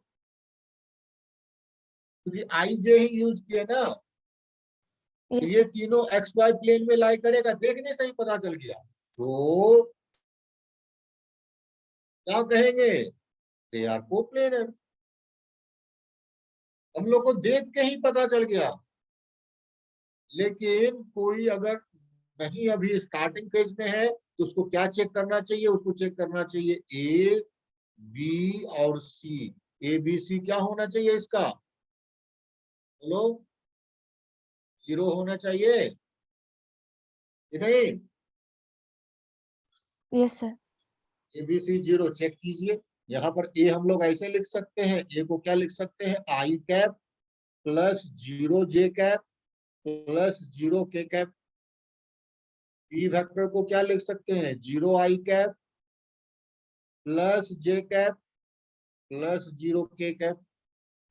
क्योंकि आई जे ही यूज किए ना, तो यस ये सर। तीनों एक्स वाई प्लेन में लाई करेगा, देखने से ही पता चल गया। तो क्या कहेंगे, दे आर कोप्लेनर। हम लोग को देख के ही पता चल गया। लेकिन कोई अगर नहीं अभी स्टार्टिंग फेज में है, तो उसको क्या चेक करना चाहिए, उसको चेक करना चाहिए ए बी और सी। ए बी सी क्या होना चाहिए इसका, बोलो, 0 होना चाहिए कि नहीं। Yes sir. A B C 0 check कीजिए। यहाँ पर ए हम लोग ऐसे लिख सकते हैं, ए को क्या लिख सकते हैं, आई कैप प्लस 0 जे कैप प्लस 0 के कैप। बी वेक्टर को क्या लिख सकते हैं, 0 आई cap plus J cap plus 0 के कैप।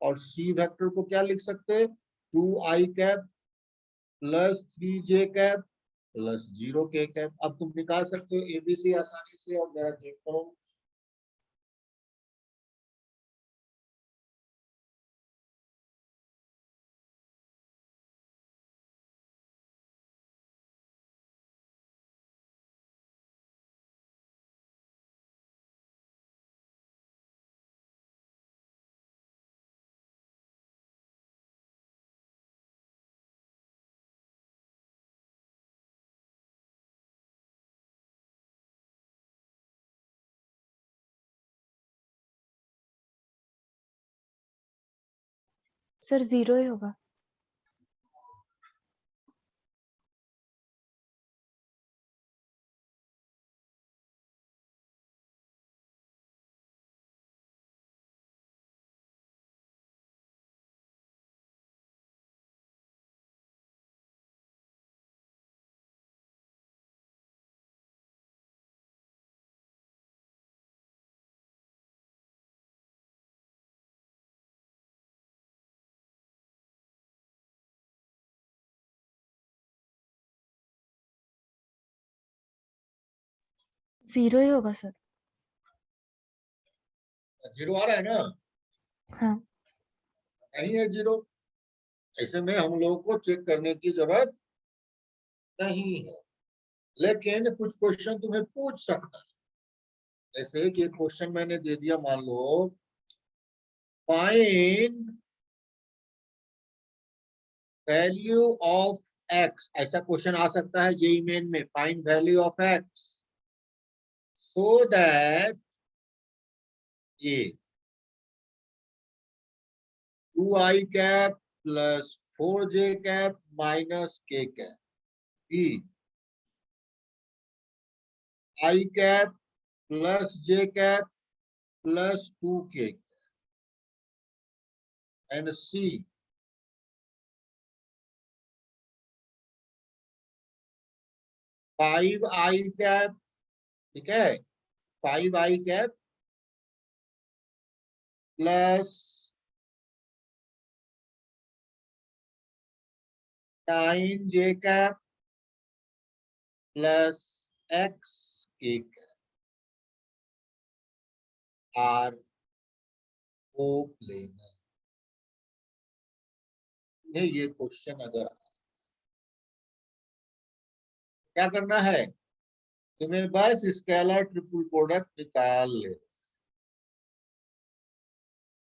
और सी वेक्टर को क्या लिख सकते हैं, 2 आई कैप प्लस 3 जे कैप प्लस 0 के कैप। अब तुम निकाल सकते हो एबीसी आसानी से, और जरा चेक करो। सर 0 ही होगा। जीरो ही होगा सर। 0 आ रहा है ना, हाँ। नहीं है 0, ऐसे में हम लोगों को चेक करने की जरूरत नहीं है। लेकिन कुछ क्वेश्चन तुम्हें पूछ सकता है, जैसे कि क्वेश्चन मैंने दे दिया, मान लो फाइंड वैल्यू ऑफ एक्स, ऐसा क्वेश्चन आ सकता है जेई मेन में, find value of x so that A 2i cap plus 4j cap minus K cap, B I cap plus J cap plus 2k, and C 5i cap, ठीक है, 5i cap plus 9j cap plus x K cap are coplanar. ये question अगर क्या करना है, तुम्हें बस scalar triple product निकाल ले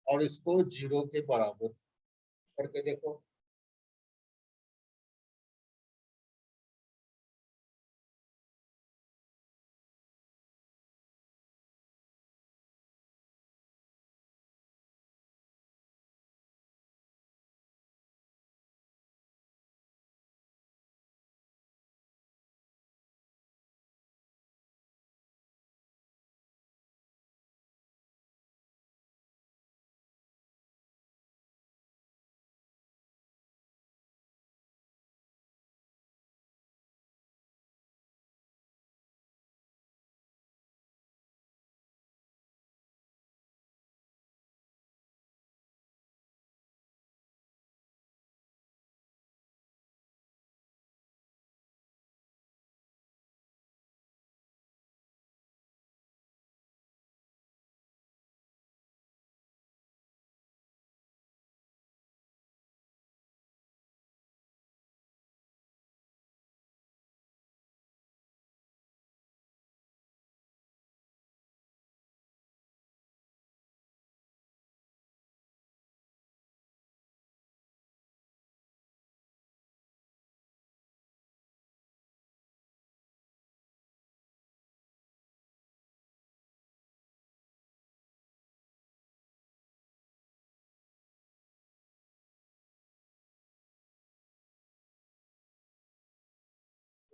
और इसको 0 के बराबर करके देखो।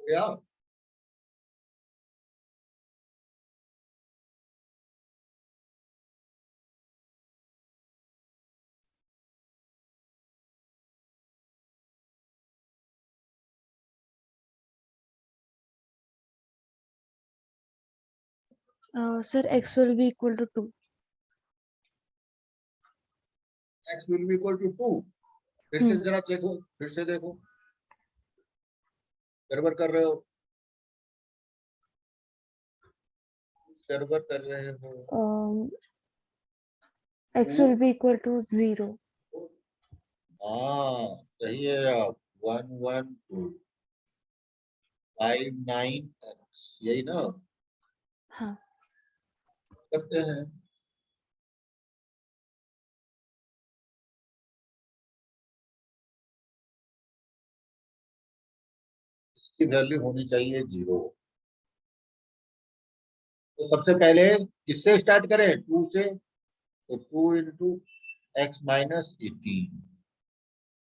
या Sir, x will be equal to 2. x will be equal to 2। फिर से जरा देखो, फिर से देखो, गड़बड़ कर रहे हो, गड़बड़ कर रहे हो। X will be equal to 0. हाँ सही है आप, 11259x, यही ना हाँ. करते हैं। इसकी वैल्यू होनी चाहिए 0। तो सबसे पहले किससे स्टार्ट करें, 2 से, तो 2 इंटू एक्स माइनस 18,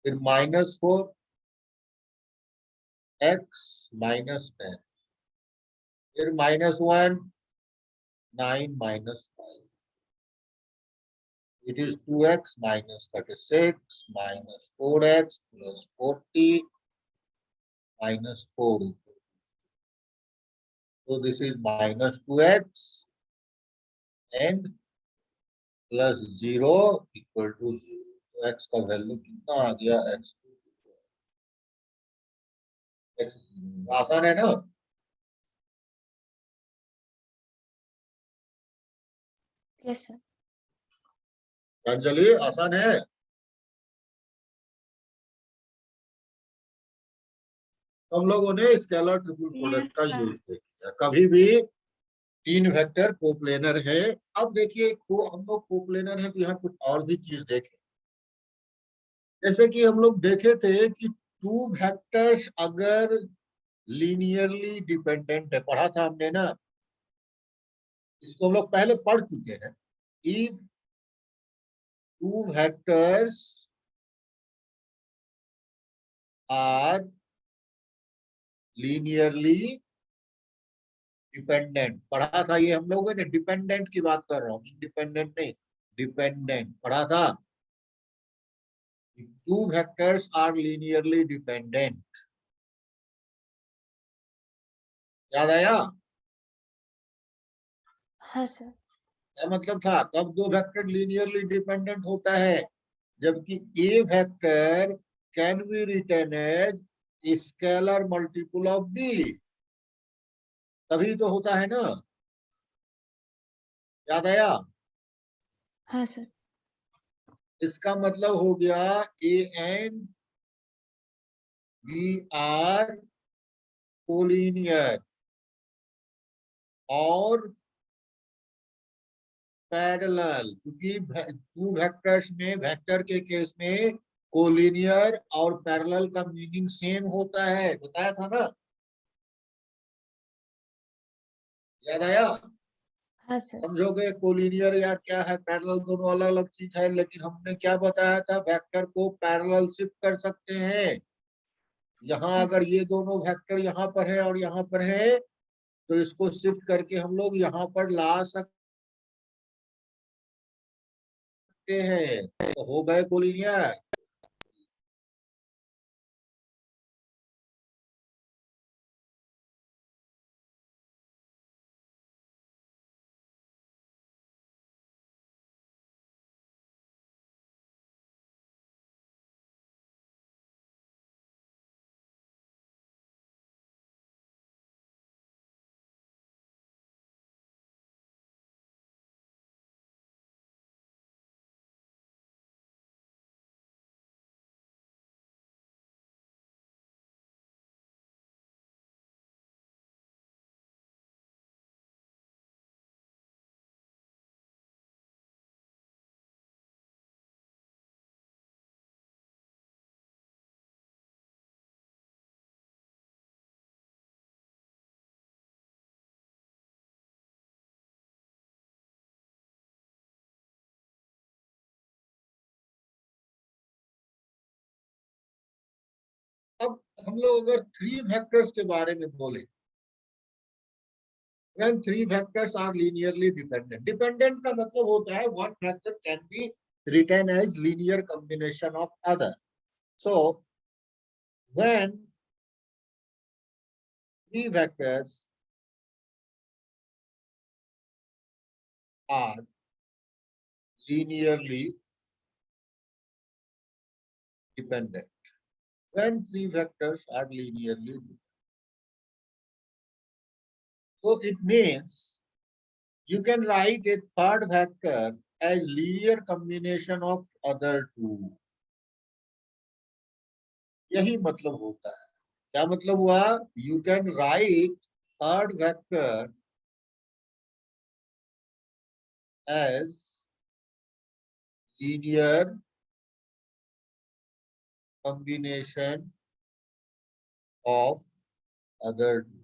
फिर -4 एक्स -10, फिर -1 9 -5, it is 2x -36 -4x +40 -4. So this is -2x and +0 equal to 0. तो x का वैल्यू कितना आ गया, x आसान है ना। Yes, sir. अंजलि आसान है। हम लोगों ने स्केलर ट्रिपल प्रोडक्ट का यूज किया, कभी भी 3 वेक्टर कोप्लेनर है। अब देखिए हम लोग कोप्लेनर है तो यहाँ कुछ और भी चीज देखें। जैसे कि हम लोग देखे थे कि 2 वेक्टर्स अगर लीनियरली डिपेंडेंट है, पढ़ा था हमने ना, इसको हम लोग पहले पढ़ चुके हैं। If 2 vectors are linearly dependent, पढ़ा था ये हम लोगों ने, डिपेंडेंट की बात कर रहा हूँ, इंडिपेंडेंट नहीं, डिपेंडेंट पढ़ा था। 2 vectors are linearly dependent, याद आया हाँ सर. क्या मतलब था, कब 2 वेक्टर लीनियरली डिपेंडेंट होता है, जबकि A vector can be written as scalar multiple of B, तभी तो होता है ना, याद आया। हाँ सर. इसका मतलब हो गया A and B are collinear और पैरेलल, क्योंकि 2 वेक्टर्स में, वेक्टर के केस में कोलिनियर और पैरेलल का मीनिंग सेम होता है, बताया था ना, याद आया। हाँ सर. समझोगे कोलिनियर या क्या है, पैरेलल दोनों अलग अलग चीज है, लेकिन हमने क्या बताया था, वेक्टर को पैरेलल शिफ्ट कर सकते हैं। यहाँ हाँ अगर सर. ये दोनों वेक्टर यहाँ पर है और यहाँ पर है, तो इसको शिफ्ट करके हम लोग यहाँ पर ला सकते हैं, तो हो गए कोलिनियर। अब हम लोग अगर 3 वेक्टर्स के बारे में बोले, when 3 vectors are linearly dependent, dependent का मतलब होता है one vector can be written as linear combination of other. So when 3 vectors are linearly dependent, when 3 vectors are linearly dependent, so it means you can write a third vector as linear combination of other two. यही मतलब होता है. क्या मतलब हुआ? You can write third vector as linear combination of other two.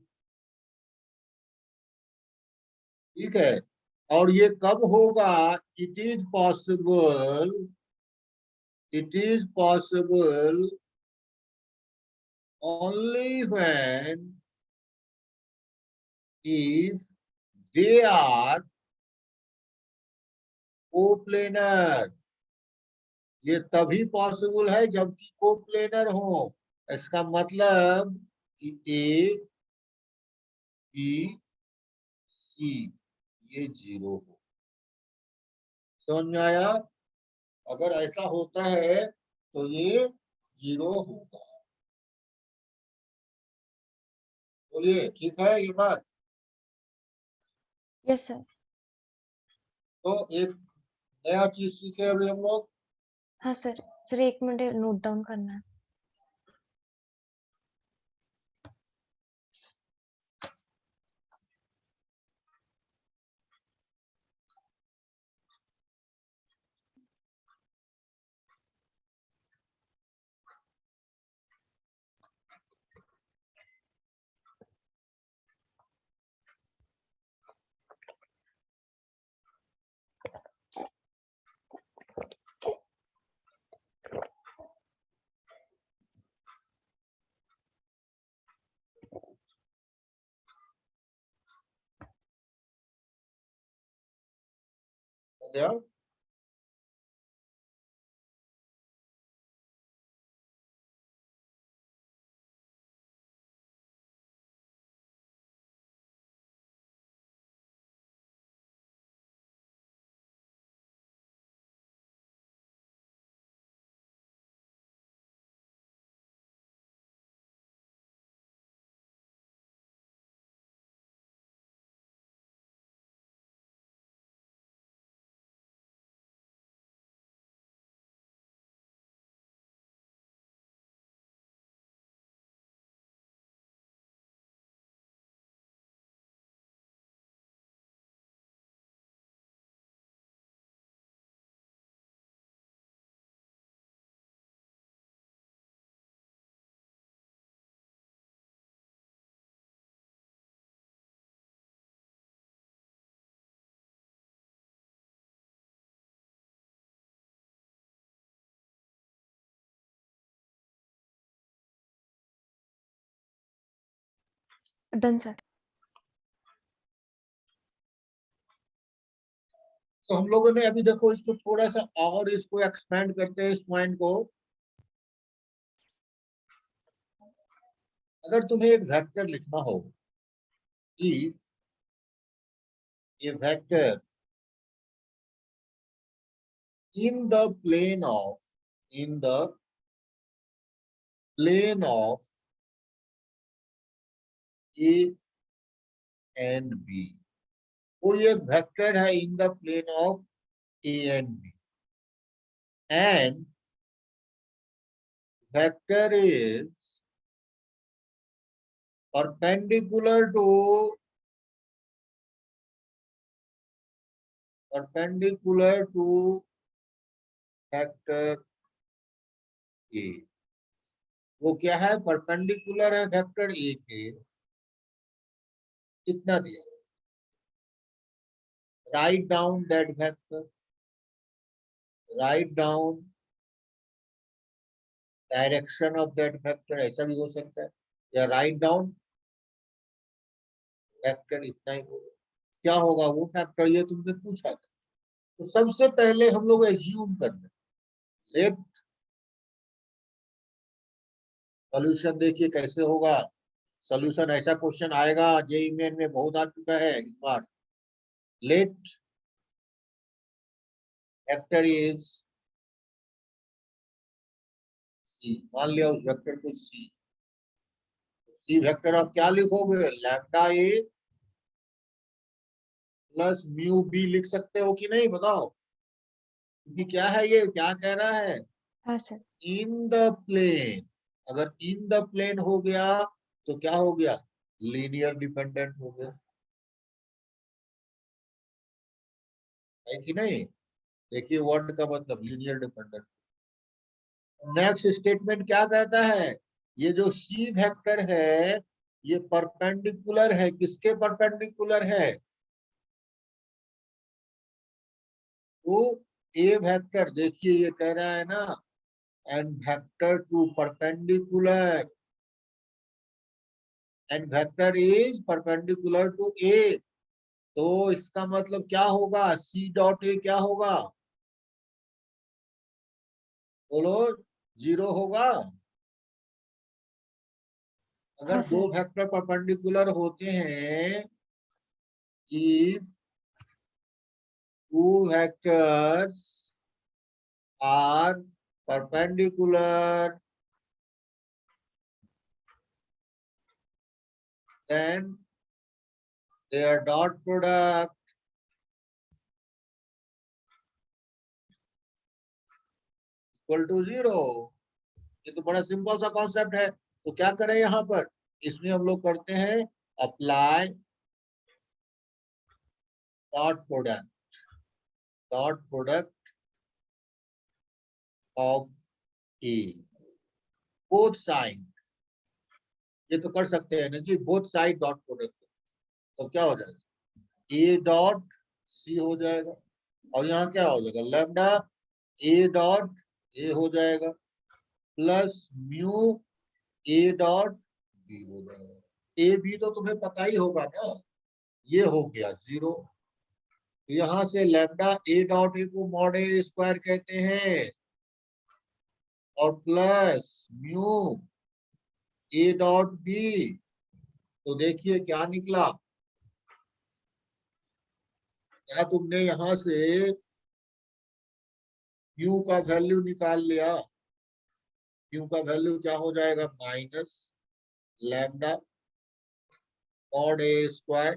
ठीक है. और ये कब होगा? It is possible only when if they are coplanar. ये तभी पॉसिबल है जबकि कोप्लेनर हो. इसका मतलब कि ए बी सी ये 0 हो. समझ में आया? अगर ऐसा होता है तो ये 0 होगा. बोलिए, ठीक है ये बात? Yes sir. तो एक नया चीज सीखे अभी हम लोग. हाँ sir. Sir 1 minute note down करना है. क्या? Done sir. तो हम लोगों ने अभी देखो इसको थोड़ा सा और इसको एक्सपेंड करते हैं इस पॉइंट को. अगर तुम्हें एक वेक्टर लिखना हो, if a vector in the plane of A and B, कोई एक वेक्टर है in the plane of A and B and vector is perpendicular to vector A. वो क्या है? परपेंडिकुलर है वेक्टर A के. कितना दिया? Write down that vector. Write down direction of that vector, ऐसा भी हो सकता है, या राइट डाउन वेक्टर, इतना ही होगा। क्या होगा वो फैक्टर, ये तुमसे पूछा था। तो सबसे पहले हम लोग एज्यूम कर रहे, लेट सॉल्यूशन देखिए कैसे होगा। सॉल्यूशन ऐसा क्वेश्चन आएगा, जेईई मेन में बहुत आ चुका है इस बार। लेट वेक्टर इज सी, मान लिया उस वेक्टर को सी। सी वेक्टर आप क्या लिखोगे, लैम्डा ए प्लस म्यू बी लिख सकते हो कि नहीं, बताओ। क्योंकि क्या है, ये क्या कह रहा है, हाँ सर। In the plane. अगर इन द प्लेन हो गया तो क्या हो गया, लीनियर डिपेंडेंट हो गया, है कि नहीं। देखिए वर्ड का मतलब लीनियर डिपेंडेंट। नेक्स्ट स्टेटमेंट क्या कहता है, ये जो सी वेक्टर है ये परपेंडिकुलर है, किसके परपेंडिकुलर है, तो ए वेक्टर, देखिए ये कह रहा है ना, and vector to perpendicular, and vector is perpendicular to A. तो इसका मतलब क्या होगा, सी डॉट ए क्या होगा, बोलो, 0 होगा। हाँ अगर दो सर। वेक्टर परपेंडिकुलर होते हैं, if two vectors are perpendicular, then their dot product equal to 0। ये तो बड़ा सिंपल सा कॉन्सेप्ट है। तो क्या करें यहाँ पर, इसमें हम लोग करते हैं apply dot product, dot product of A, both side. ये तो कर सकते हैं ना जी, बोथ साइड डॉट प्रोडक्ट। तो क्या हो जाएगा, ए डॉट सी हो जाएगा, और यहाँ क्या हो जाएगा, लैम्डा ए डॉट ए हो जाएगा, plus mu A dot B हो जाएगा। ए बी तो तुम्हें पता ही होगा ना, ये हो गया 0। तो यहाँ से लैम्डा ए डॉट ए को मॉड ए स्क्वायर कहते हैं, और plus mu A dot B. तो देखिए क्या निकला, क्या तुमने यहाँ से म्यू का वैल्यू निकाल लिया। म्यू का वैल्यू क्या हो जाएगा, minus lambda mod A square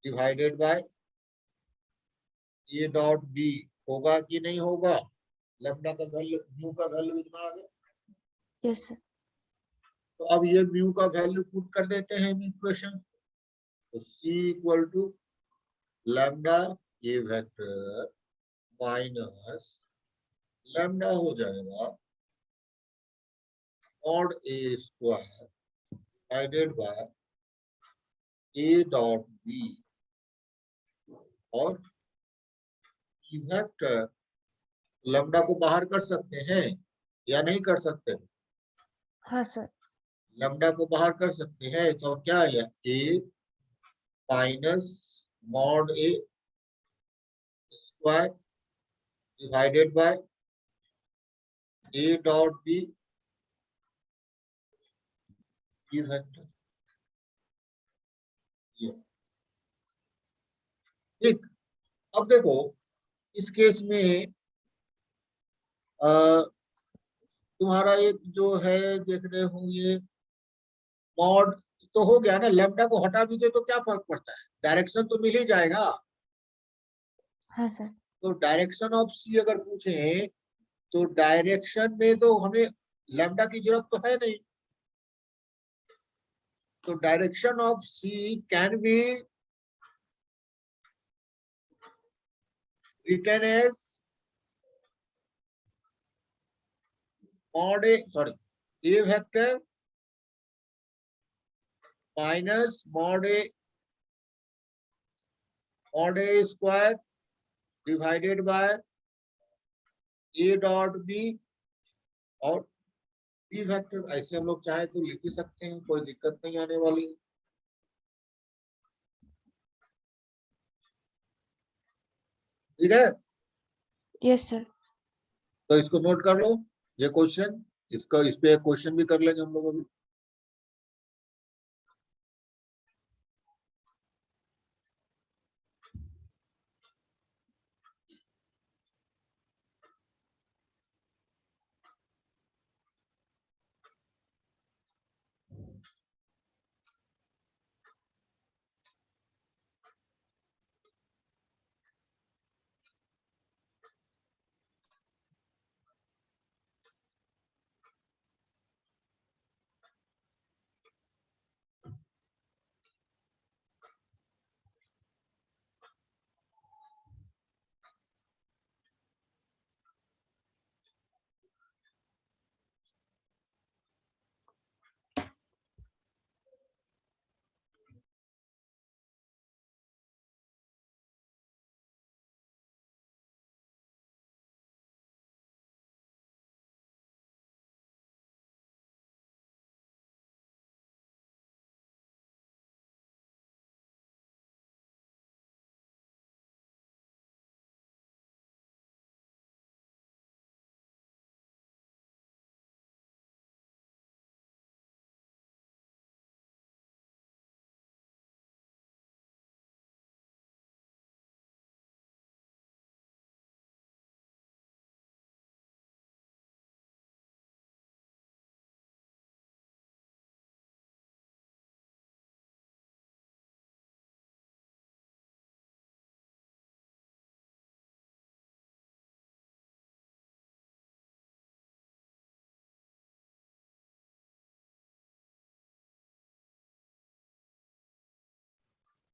divided by A dot B, होगा कि नहीं होगा, लैम्डा का वैल्यू, म्यू का वैल्यू इतना आ गया। Yes sir. तो अब ये म्यू का वैल्यू पुट कर देते हैं इक्वेशन। तो C equal to lambda A vector minus lambda हो जाएगा mod A square divided by A dot B, और ई वेक्टर लैम्डा को बाहर कर सकते हैं या नहीं कर सकते, हाँ सर। लैम्डा को बाहर कर सकते हैं। तो क्या है, A minus mod A square divided by A dot B E vector. ठीक, अब देखो इस केस में तुम्हारा एक जो है देख रहे हो, ये मॉड तो हो गया ना, लैम्डा को हटा भी दे तो क्या फर्क पड़ता है, डायरेक्शन तो मिल ही जाएगा। हाँ सर। तो डायरेक्शन ऑफ सी अगर पूछे तो डायरेक्शन में तो हमें लैम्डा की जरूरत तो है नहीं। तो direction of C can be written as mod A, sorry, A vector minus mod A square divided by A dot B, और बी वेक्टर ऐसे हम लोग चाहे तो लिख ही सकते हैं, कोई दिक्कत नहीं आने वाली। ठीक है, यस सर। तो इसको नोट कर लो, ये क्वेश्चन, इसका इस पे एक क्वेश्चन भी कर लेंगे हम लोग अभी।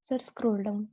Sir scroll down.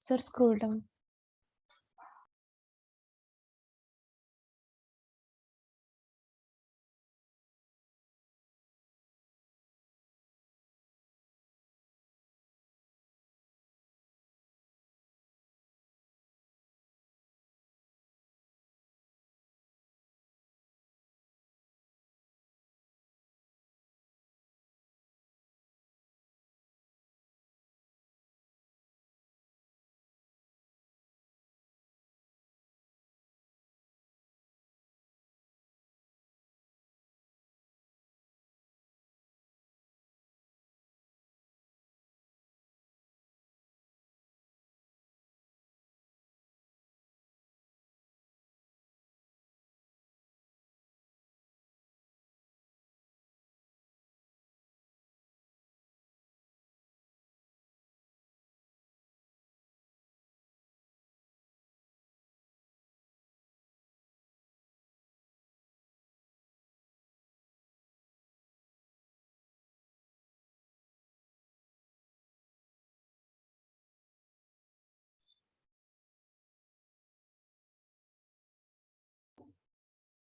Sir scroll down.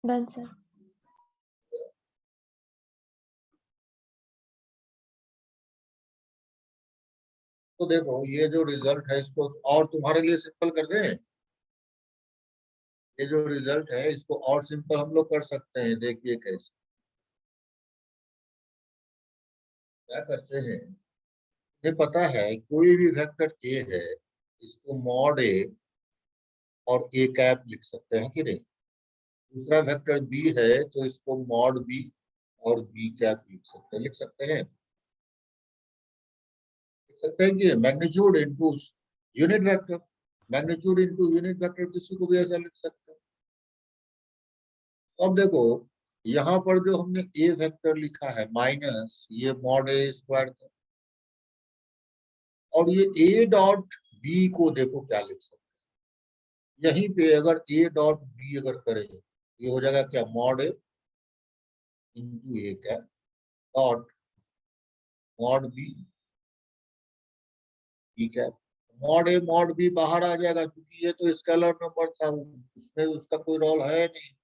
Done sir. तो देखो ये जो रिजल्ट है इसको और तुम्हारे लिए सिंपल कर दें। ये जो रिजल्ट है इसको और सिंपल हम लोग कर सकते हैं। देखिए कैसे क्या करते हैं। ये पता है कोई भी वेक्टर ए है इसको मॉड ए और ए कैप लिख सकते हैं कि नहीं। दूसरा वेक्टर बी है तो इसको मॉड बी और बी कैप लिख सकते हैं कि magnitude into unit vector. Magnitude into unit vector किसी को भी ऐसा लिख सकते हैं। अब देखो यहाँ पर जो हमने ए वेक्टर लिखा है माइनस ये मॉड ए स्क्वायर था, और ये ए डॉट बी को देखो क्या लिख सकते हैं। यहीं पे अगर ए डॉट बी अगर करें ये हो जाएगा क्या, मॉड ए इंटू ए क्या डॉट मॉड बी, ठीक है। मॉड ए मॉड बी बाहर आ जाएगा क्योंकि ये तो स्केलर नंबर था, उसमें उसका कोई रोल है नहीं।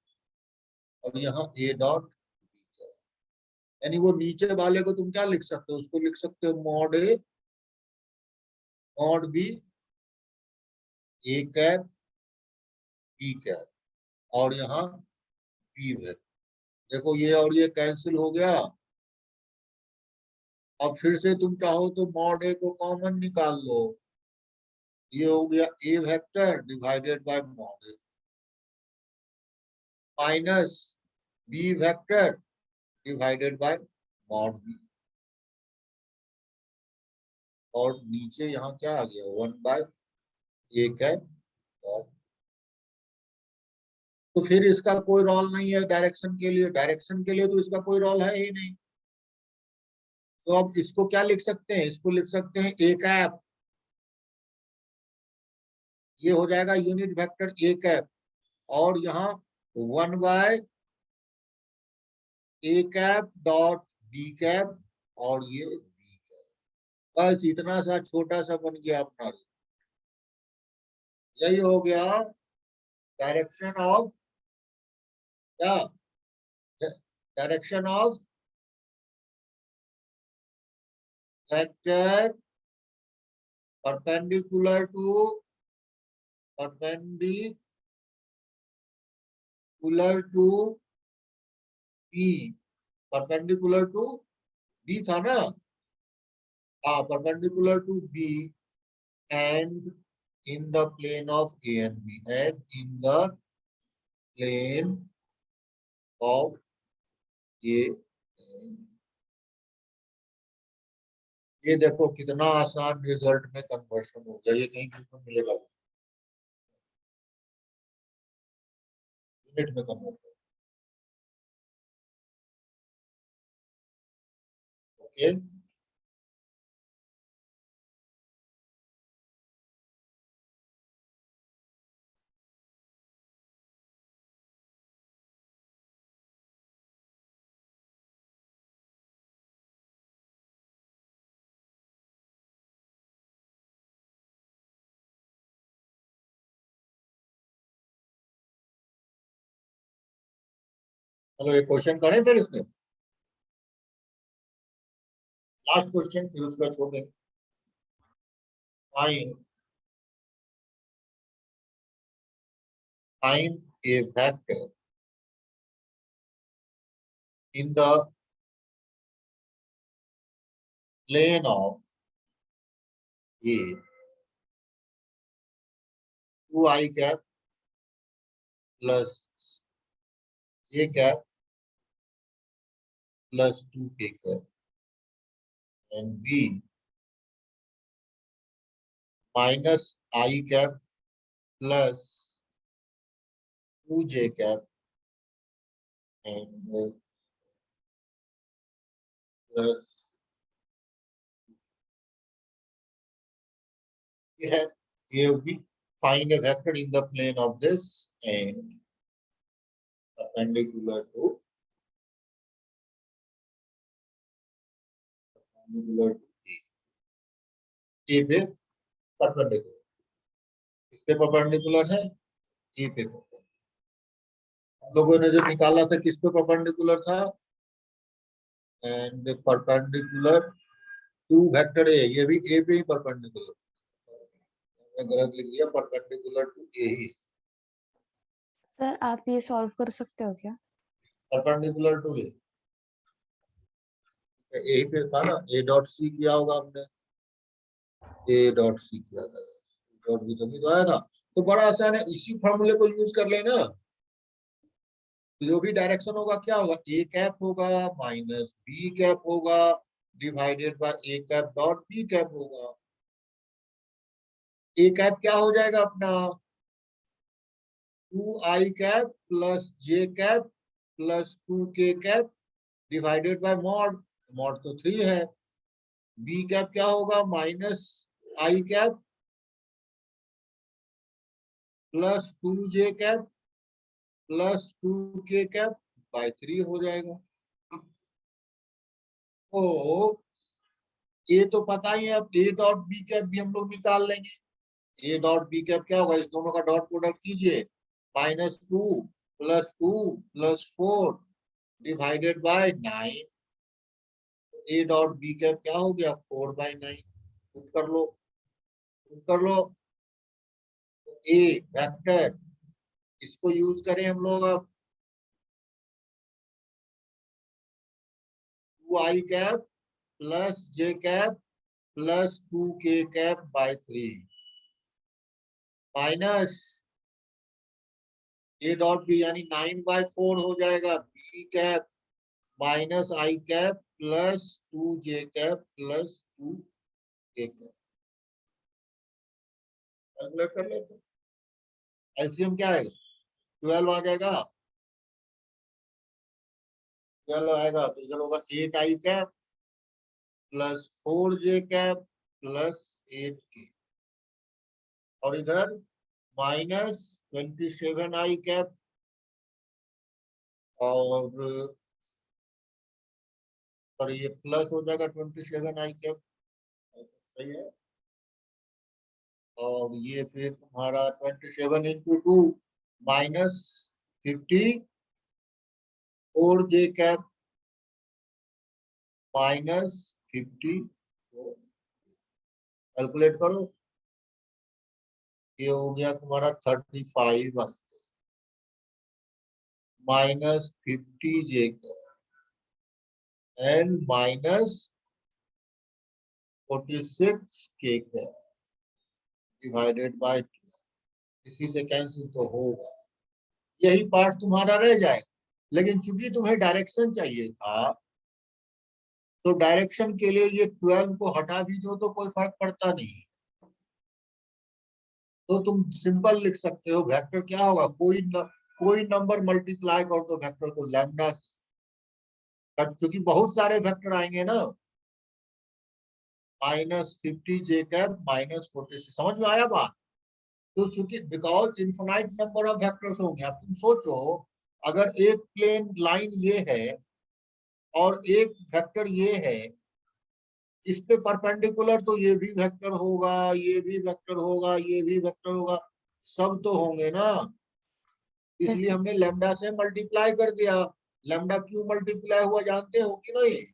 और यहाँ ए डॉट यानी वो नीचे वाले को तुम क्या लिख सकते हो, उसको लिख सकते हो mod A mod B A cap B cap, और यहाँ बी है। देखो ये और ये कैंसिल हो गया। अब फिर से तुम चाहो तो मॉड ए को कॉमन निकाल लो। ये हो गया A vector divided by mod A minus B vector divided by mod B, और नीचे यहाँ क्या आ गया 1 बाय ए कैप। तो फिर इसका कोई रोल नहीं है डायरेक्शन के लिए, डायरेक्शन के लिए तो इसका कोई रोल है ही नहीं। तो अब इसको क्या लिख सकते हैं, इसको लिख सकते हैं ए कैप। ये हो जाएगा यूनिट वेक्टर ए कैप, और यहाँ 1 bye A cap dot D cap, और ये बी कैप। बस इतना सा छोटा सा बन गया अपना। यही हो गया डायरेक्शन ऑफ क्या, direction of vector perpendicular to perpendicular to B, perpendicular to B था ना। हाँ perpendicular to B and in the plane of A and B, and in the plane of A and B. ये देखो कितना आसान result में conversion हो गया। ये कहीं भी मिलेगा यूनिट में कन्वर्ट। ओके चलो ये क्वेश्चन करें फिर इसमें लास्ट क्वेश्चन, फिर उसका छोड़ें। Find find A vector in the plane of A 2 I cap plus J cap plus 2K cap, and B minus I cap plus 2J cap and plus we have here we find a vector in the plane of this and perpendicular to A पे perpendicular, किस पे perpendicular है, ए पे। हम लोगों ने जो निकाला था किस पे परपेंडिकुलर था, and perpendicular to vector A, ये भी ए पे ही परपेंडिकुलर, मैं गलत लिख दिया, परपेंडिकुलर टू ए ही, सर आप ये सॉल्व कर सकते हो क्या? परपेंडिकुलर टू ए, यही पे था ना, ए डॉट सी किया होगा हमने, ए डॉट सी किया था, डॉट बी तभी तो आया था। तो बड़ा आसान है, इसी फॉर्मूले को यूज कर लेना। तो जो भी डायरेक्शन होगा क्या होगा, ए कैप होगा माइनस बी कैप होगा divided by A cap dot B cap होगा। ए कैप क्या हो जाएगा अपना, 2i cap plus J cap plus 2k cap divided by mod, mod तो 3 है। बी कैप क्या होगा, minus I cap plus 2j cap plus 2k cap by 3 हो जाएगा। तो ये तो पता ही है, अब ए डॉट बी कैप भी हम लोग निकाल लेंगे। ए डॉट बी कैप क्या होगा, इस दोनों का डॉट प्रोडक्ट कीजिए, -2 + 2 + 4 divided by 9। A dot B cap क्या हो गया, 4/9। पुट कर लो, पुट कर लो। ए वेक्टर, इसको यूज करें हम लोग अब, 2i cap plus J cap plus 2k cap by 3 minus A dot B यानी 9/4 हो जाएगा, B cap minus I cap plus 2j cap plus 2k cap. Calculate कर लेते, एलसीएम क्या है, 12 आ जाएगा, 12 आएगा तो इधर होगा 8i cap plus 4j cap plus 8k, और इधर -27i कैप और ये प्लस हो जाएगा 27i कैप, सही है। और ये फिर तुम्हारा 27 × 2 -54j कैप -50, कैलकुलेट करो, ये हो गया तुम्हारा 35 -50j cap and -46k cap divided bye 2, इसी से कैंसिल तो होगा, यही पार्ट तुम्हारा रह जाएगा। लेकिन चूंकि तुम्हें डायरेक्शन चाहिए था, तो डायरेक्शन के लिए ये 12 को हटा भी दो तो कोई फर्क पड़ता नहीं, तो तुम सिंपल लिख सकते हो, वेक्टर क्या होगा, कोई नंबर मल्टीप्लाई कर दो वेक्टर को लैम्डा से, क्योंकि बहुत सारे वेक्टर आएंगे ना, -50j कैप -46, समझ में आया बात। तो चूंकि because infinite number of vectors होंगे, अब तुम सोचो, अगर एक प्लेन लाइन ये है और एक वेक्टर ये है, इस पे परपेंडिकुलर तो ये भी वेक्टर होगा, ये भी वेक्टर होगा, ये भी वेक्टर होगा, सब तो होंगे ना, यस इसलिए सर। हमने लैम्डा से मल्टीप्लाई कर दिया। लैम्डा क्यों मल्टीप्लाई हुआ जानते हो कि नहीं,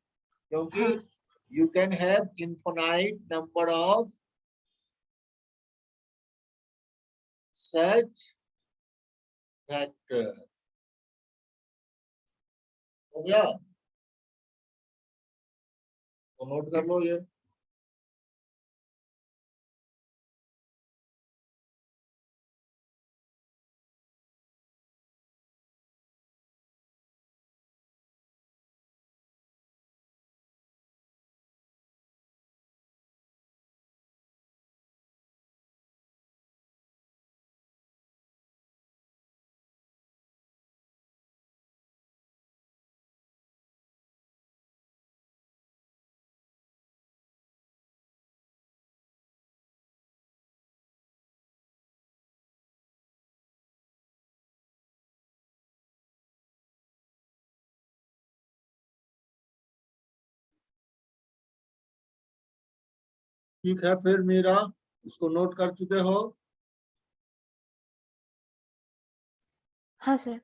क्योंकि हाँ। You can have infinite number of such vector, हो गया, तो नोट कर लो ये। ठीक है फिर मेरा, इसको नोट कर चुके हो। हाँ सर।